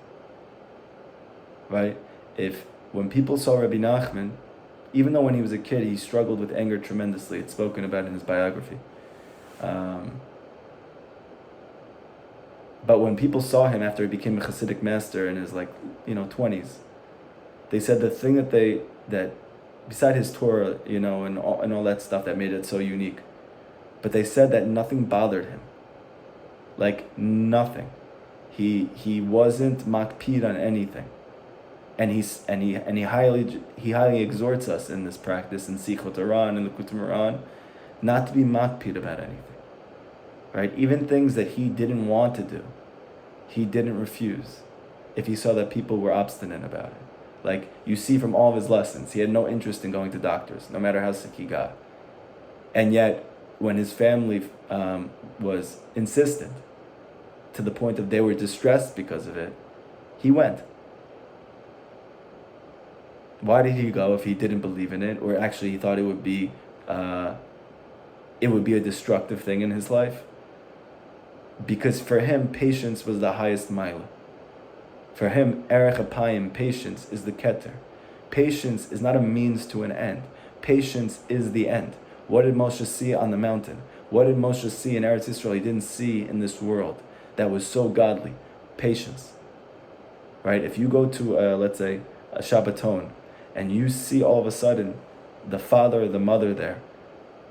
right? When people saw Rabbi Nachman, even though when he was a kid he struggled with anger tremendously, it's spoken about in his biography. But when people saw him after he became a Hasidic master in his 20s, they said the thing that beside his Torah, and all that stuff that made it so unique, but they said that nothing bothered him, like nothing. He wasn't makpid on anything. And he highly exhorts us in this practice in Sichot Torah and in the Likutei Moharan not to be makpid about anything, right? Even things that he didn't want to do, he didn't refuse if he saw that people were obstinate about it. Like you see from all of his lessons, he had no interest in going to doctors, no matter how sick he got. And yet, when his family was insistent to the point of they were distressed because of it, he went. Why did he go if he didn't believe in it, or actually he thought it would be a destructive thing in his life? Because for him, patience was the highest mila. For him, erech apayim, patience, is the keter. Patience is not a means to an end. Patience is the end. What did Moshe see on the mountain? What did Moshe see in Eretz Yisrael he didn't see in this world that was so godly? Patience. Right? If you go to, let's say, a Shabbaton, and you see all of a sudden the father or the mother there,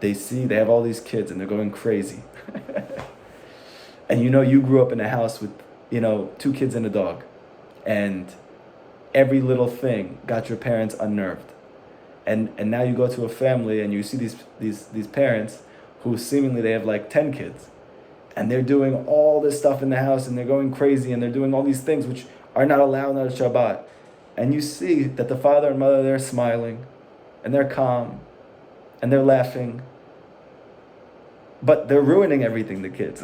they have all these kids and they're going crazy. And you grew up in a house with, 2 kids and a dog. And every little thing got your parents unnerved. And now you go to a family and you see these parents who seemingly they have like 10 kids. And they're doing all this stuff in the house and they're going crazy and they're doing all these things which are not allowed on Shabbat. And you see that the father and mother, they're smiling and they're calm and they're laughing. But they're ruining everything, the kids.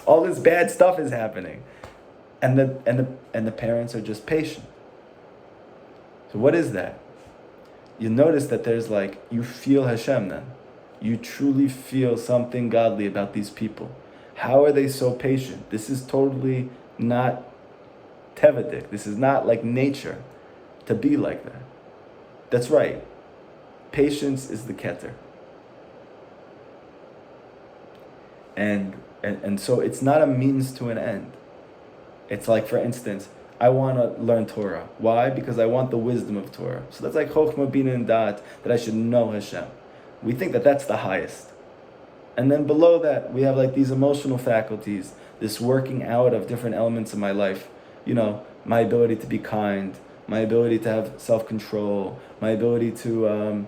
All this bad stuff is happening. And the parents are just patient. So what is that? You notice that there's you feel Hashem then. You truly feel something godly about these people. How are they so patient? This is totally not tevadik. This is not like nature to be like that. That's right. Patience is the keter. And so it's not a means to an end. It's like, for instance, I want to learn Torah. Why? Because I want the wisdom of Torah. So that's like Chokhmah, Bina, and Dat, that I should know Hashem. We think that that's the highest. And then below that, we have these emotional faculties, this working out of different elements of my life. My ability to be kind, my ability to have self-control, my ability to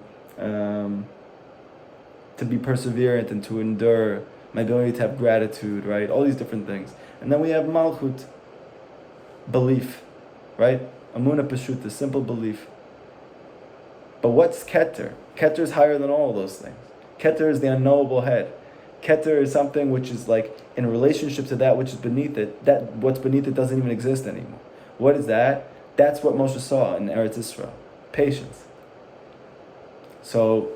be perseverant and to endure, my ability to have gratitude, right? All these different things. And then we have Malchut, belief, right? Amunah Pashut, the simple belief. But what's Keter? Keter is higher than all of those things. Keter is the unknowable head. Keter is something which is in relationship to that which is beneath it. That what's beneath it doesn't even exist anymore. What is that? That's what Moshe saw in Eretz Yisrael. Patience. So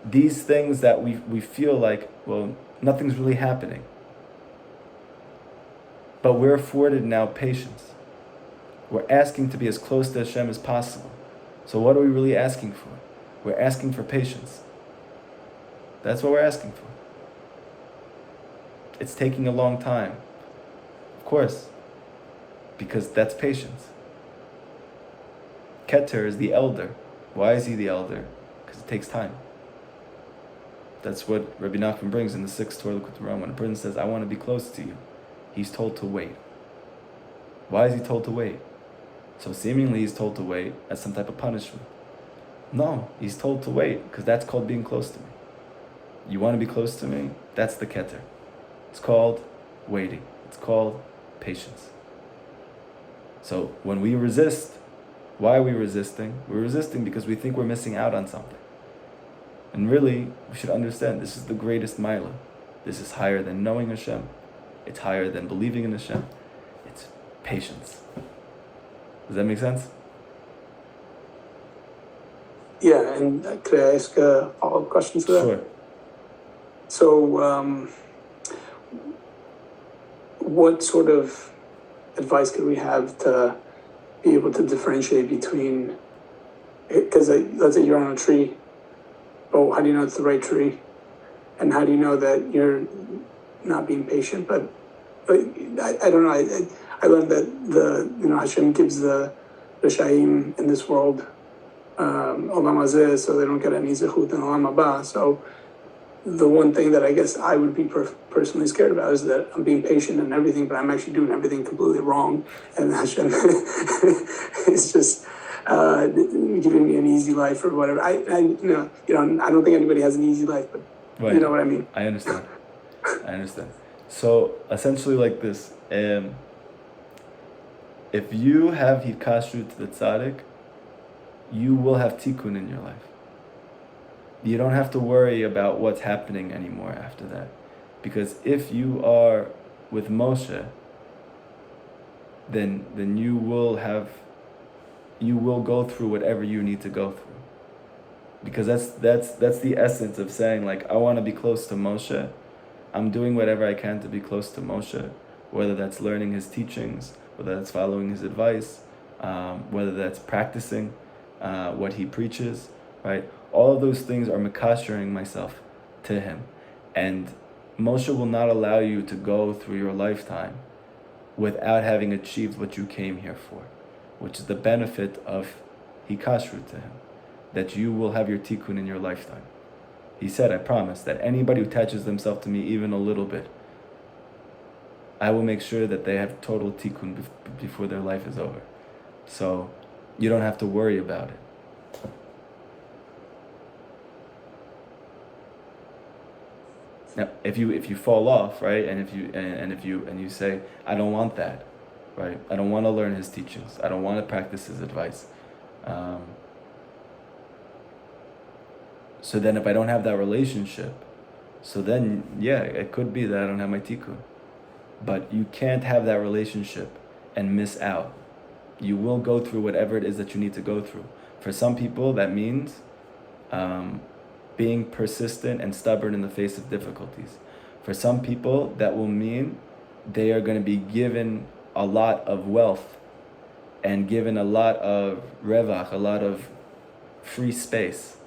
these things that we feel nothing's really happening. But we're afforded now patience. We're asking to be as close to Hashem as possible. So what are we really asking for? We're asking for patience. That's what we're asking for. It's taking a long time. Of course. Because that's patience. Keter is the elder. Why is he the elder? Because it takes time. That's what Rabbi Nachman brings in the 6th Torah L'Kutei When a person says, I want to be close to you, he's told to wait. Why is he told to wait? So seemingly he's told to wait as some type of punishment. No, he's told to wait because that's called being close to me. You want to be close to me? That's the keter. It's called waiting. It's called patience. So when we resist, why are we resisting? We're resisting because we think we're missing out on something. And really, we should understand this is the greatest milah. This is higher than knowing Hashem. It's higher than believing in Hashem. It's patience. Does that make sense? Yeah, and could I ask a follow-up question to that? Sure. So, what sort of advice could we have to be able to differentiate between, because let's say you're on a tree, oh, how do you know it's the right tree? And how do you know that you're not being patient? But I don't know. I learned that Hashem gives the Rishaim in this world Olam Hazeh, so they don't get any zechut in Olam Haba. So the one thing that I guess I would be personally scared about is that I'm being patient and everything, but I'm actually doing everything completely wrong, and Hashem is just giving me an easy life or whatever. I don't think anybody has an easy life, but right. You know what I mean. I understand. So essentially, like this, if you have hikashrut to the tzaddik, you will have tikkun in your life. You don't have to worry about what's happening anymore after that. Because if you are with Moshe, then you will go through whatever you need to go through. Because that's the essence of saying, like, I want to be close to Moshe. I'm doing whatever I can to be close to Moshe, whether that's learning his teachings, whether that's following his advice, whether that's practicing what he preaches, right? All of those things are makashering myself to him. And Moshe will not allow you to go through your lifetime without having achieved what you came here for, which is the benefit of hikashru to him, that you will have your tikkun in your lifetime. He said, I promise that anybody who attaches themselves to me even a little bit, I will make sure that they have total tikkun before their life is over. So you don't have to worry about it. Now, if you fall off, right, and if you say, I don't want that, right, I don't want to learn his teachings, I don't want to practice his advice. So then, if I don't have that relationship, so then yeah, it could be that I don't have my tikkun. But you can't have that relationship and miss out. You will go through whatever it is that you need to go through. For some people, that means being persistent and stubborn in the face of difficulties. For some people, that will mean they are going to be given a lot of wealth and given a lot of revach, a lot of free space.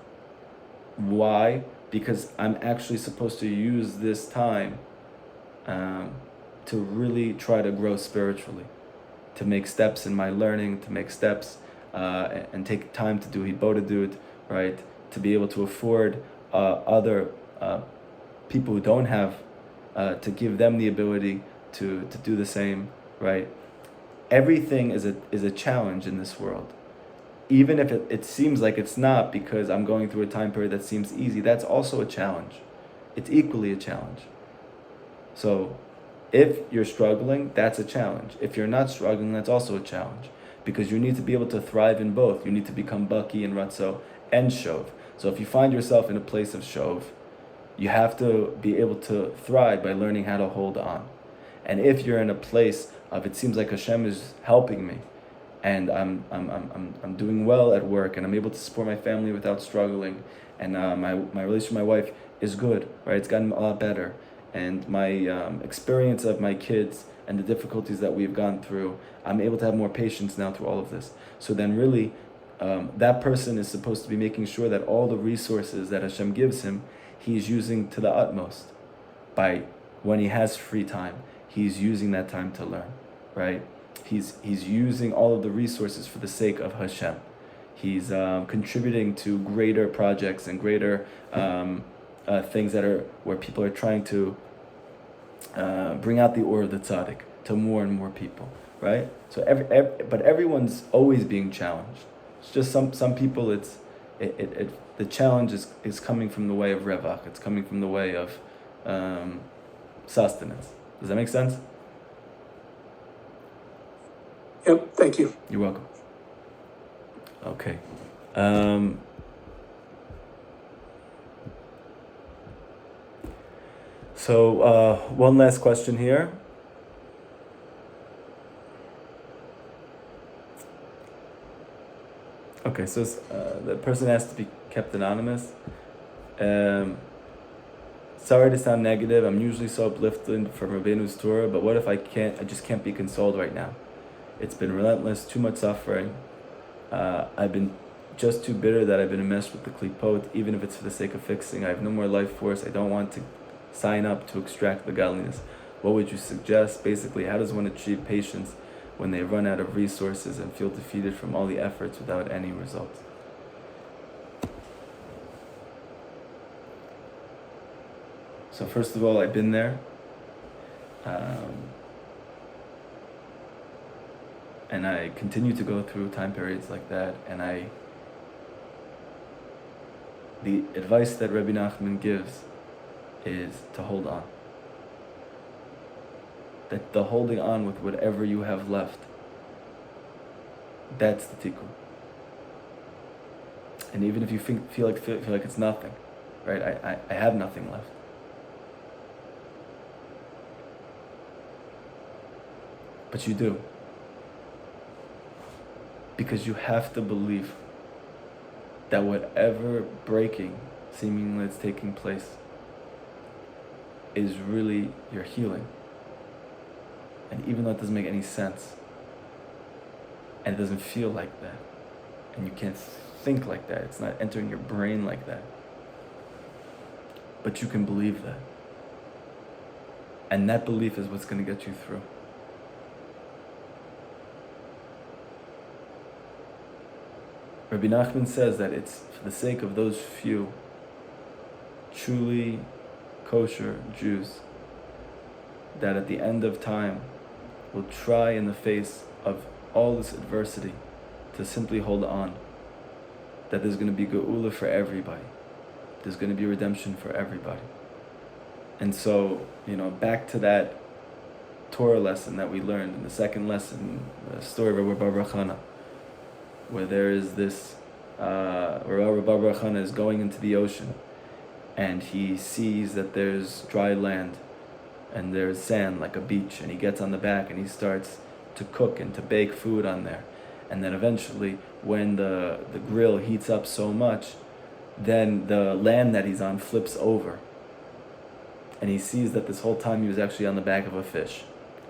Why? Because I'm actually supposed to use this time to really try to grow spiritually, to make steps in my learning, to make steps and take time to do hibodedut, right? To be able to afford other people who don't have, to give them the ability to do the same, right? Everything is a challenge in this world. Even if it seems like it's not, because I'm going through a time period that seems easy, that's also a challenge. It's equally a challenge. So if you're struggling, that's a challenge. If you're not struggling, that's also a challenge. Because you need to be able to thrive in both. You need to become Baki and Ratzo and Shov. So if you find yourself in a place of Shov, you have to be able to thrive by learning how to hold on. And if you're in a place of, it seems like Hashem is helping me, and I'm doing well at work, and I'm able to support my family without struggling, and my relationship with my wife is good, right? It's gotten a lot better, and my experience of my kids and the difficulties that we've gone through, I'm able to have more patience now through all of this. So then really, that person is supposed to be making sure that all the resources that Hashem gives him, he's using to the utmost. By when he has free time, he's using that time to learn, right? He's using all of the resources for the sake of Hashem. He's contributing to greater projects and greater things that are where people are trying to bring out the or of the tzaddik to more and more people, right? So but everyone's always being challenged. It's just some people. The challenge is coming from the way of revach. It's coming from the way of sustenance. Does that make sense? Yep, thank you. You're welcome. Okay. So one last question here. Okay, so the person has to be kept anonymous. Sorry to sound negative. I'm usually so uplifted from Rabbeinu's Torah, but what if I just can't be consoled right now? It's been relentless, too much suffering. I've been just too bitter that I've been enmeshed with the klipot, even if it's for the sake of fixing. I have no more life force. I don't want to sign up to extract the godliness. What would you suggest? Basically, how does one achieve patience when they run out of resources and feel defeated from all the efforts without any results? So first of all, I've been there. And I continue to go through time periods like that, and the advice that Rabbi Nachman gives is to hold on. That the holding on with whatever you have left, that's the tikkun. And even if you feel like it's nothing, right? I have nothing left. But you do. Because you have to believe that whatever breaking seemingly is taking place is really your healing. And even though it doesn't make any sense, and it doesn't feel like that, and you can't think like that. It's not entering your brain like that. But you can believe that. And that belief is what's going to get you through. Rabbi Nachman says that it's for the sake of those few truly kosher Jews that at the end of time will try in the face of all this adversity to simply hold on. That there's going to be geula for everybody. There's going to be redemption for everybody. And so, back to that Torah lesson that we learned in the second lesson, the story of Rabbi Bar Chana, where there is this, Rabbi Bar Chana is going into the ocean, and he sees that there's dry land, and there's sand like a beach, and he gets on the back and he starts to cook and to bake food on there. And then eventually, when the grill heats up so much, then the land that he's on flips over. And he sees that this whole time he was actually on the back of a fish.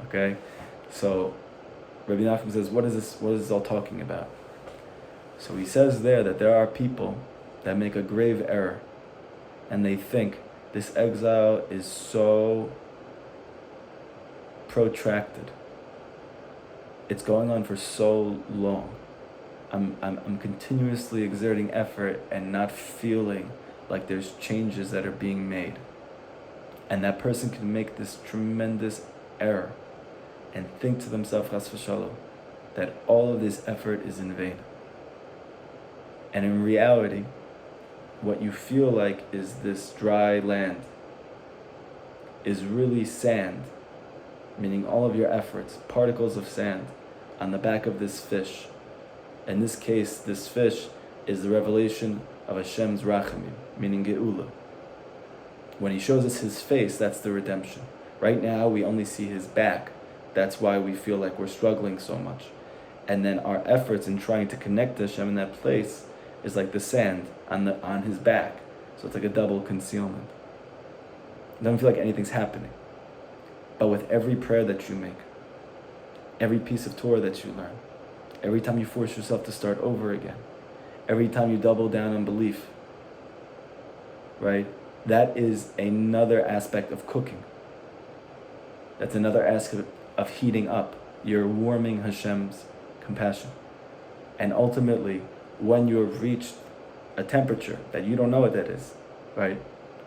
Okay? So Rabbi Nachman says, what is this all talking about? So he says there that there are people that make a grave error, and they think this exile is so protracted. It's going on for so long. I'm continuously exerting effort and not feeling like there's changes that are being made. And that person can make this tremendous error and think to themselves, chas v'shalom, that all of this effort is in vain. And in reality, what you feel like is this dry land is really sand, meaning all of your efforts, particles of sand on the back of this fish. In this case, this fish is the revelation of Hashem's rachamim, meaning geula. When he shows us his face, that's the redemption. Right now, we only see his back. That's why we feel like we're struggling so much. And then our efforts in trying to connect to Hashem in that place is like the sand on his back. So it's like a double concealment. It doesn't feel like anything's happening. But with every prayer that you make, every piece of Torah that you learn, every time you force yourself to start over again, every time you double down on belief, right? That is another aspect of cooking. That's another aspect of heating up. You're warming Hashem's compassion. And ultimately, when you have reached a temperature that you don't know what that is, right?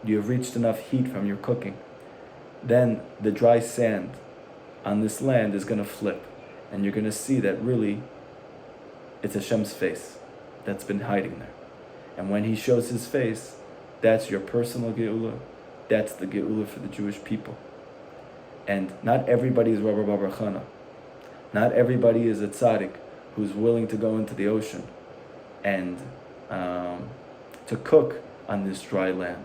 You have reached enough heat from your cooking, then the dry sand on this land is going to flip. And you're going to see that really it's Hashem's face that's been hiding there. And when he shows his face, that's your personal geula. That's the geula for the Jewish people. And not everybody is Rabbi Bar Chana. Not everybody is a tzaddik who's willing to go into the ocean and to cook on this dry land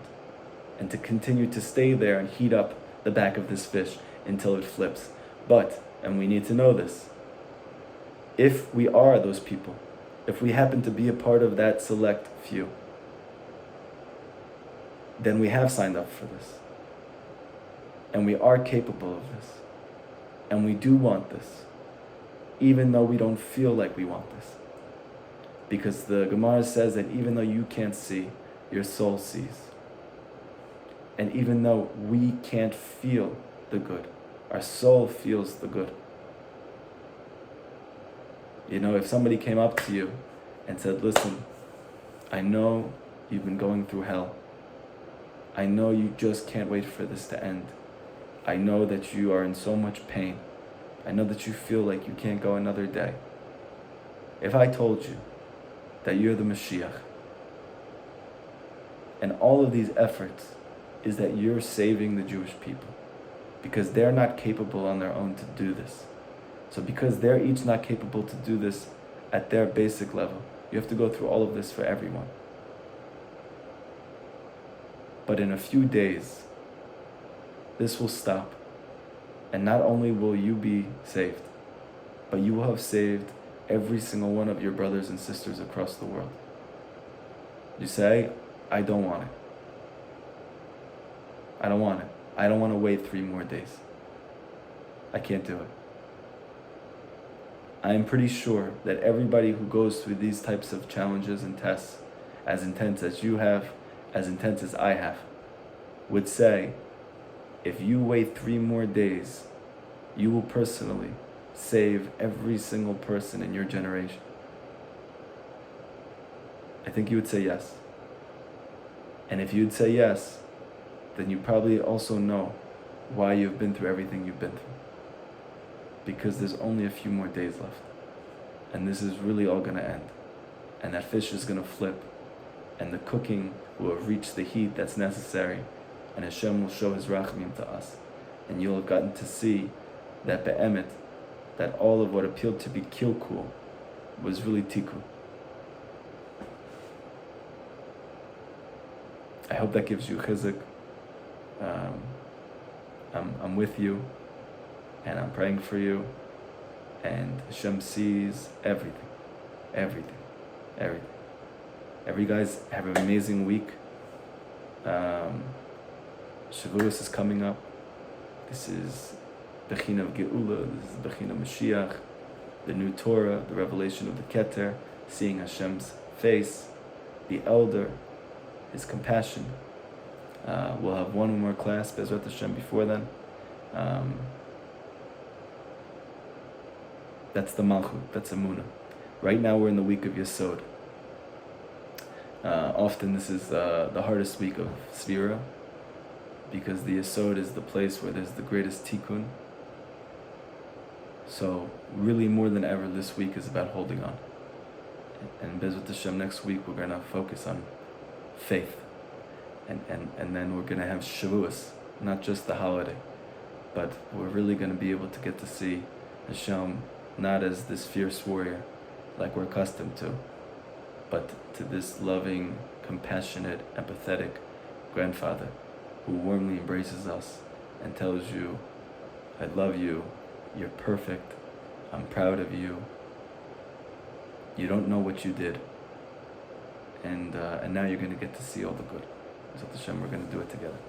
and to continue to stay there and heat up the back of this fish until it flips. But, and we need to know this, if we are those people, if we happen to be a part of that select few, then we have signed up for this. And we are capable of this. And we do want this, even though we don't feel like we want this. Because the Gemara says that even though you can't see, your soul sees. And even though we can't feel the good, our soul feels the good. If somebody came up to you and said, listen, I know you've been going through hell. I know you just can't wait for this to end. I know that you are in so much pain. I know that you feel like you can't go another day. If I told you that you're the Mashiach, and all of these efforts is that you're saving the Jewish people, because they're not capable on their own to do this. So because they're each not capable to do this at their basic level, you have to go through all of this for everyone. But in a few days, this will stop. And not only will you be saved, but you will have saved every single one of your brothers and sisters across the world. You say, I don't want it. I don't want it. I don't want to wait 3 more days. I can't do it. I'm pretty sure that everybody who goes through these types of challenges and tests, as intense as you have, as intense as I have, would say, if you wait 3 more days, you will personally save every single person in your generation. I think you would say yes. And if you'd say yes, then you probably also know why you've been through everything you've been through. Because there's only a few more days left. And this is really all going to end. And that fish is going to flip. And the cooking will have reached the heat that's necessary. And Hashem will show His rachamim to us. And you'll have gotten to see that be'emet, that all of what appeared to be kilkul was really tikkun. I hope that gives you chizuk. I'm with you, and I'm praying for you, and Hashem sees everything. Every guys, have an amazing week. Shavuos is coming up. This is Bechin of Geula, this is Bechin of Mashiach, the new Torah, the revelation of the Keter, seeing Hashem's face, the elder, His compassion. We'll have one more class, Bezrat Hashem, before then. That's the Malchut, that's Emunah. Right now we're in the week of Yesod. Often this is the hardest week of Sfira, because the Yesod is the place where there's the greatest tikkun. So really more than ever, this week is about holding on. And Bezrat Hashem, next week we're going to focus on faith. And then we're going to have Shavuos, not just the holiday, but we're really going to be able to get to see Hashem not as this fierce warrior like we're accustomed to, but to this loving, compassionate, empathetic grandfather who warmly embraces us and tells you, I love you, you're perfect, I'm proud of you, you don't know what you did, and now you're going to get to see all the good. So Hashem, we're going to do it together.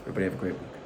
Everybody have a great week.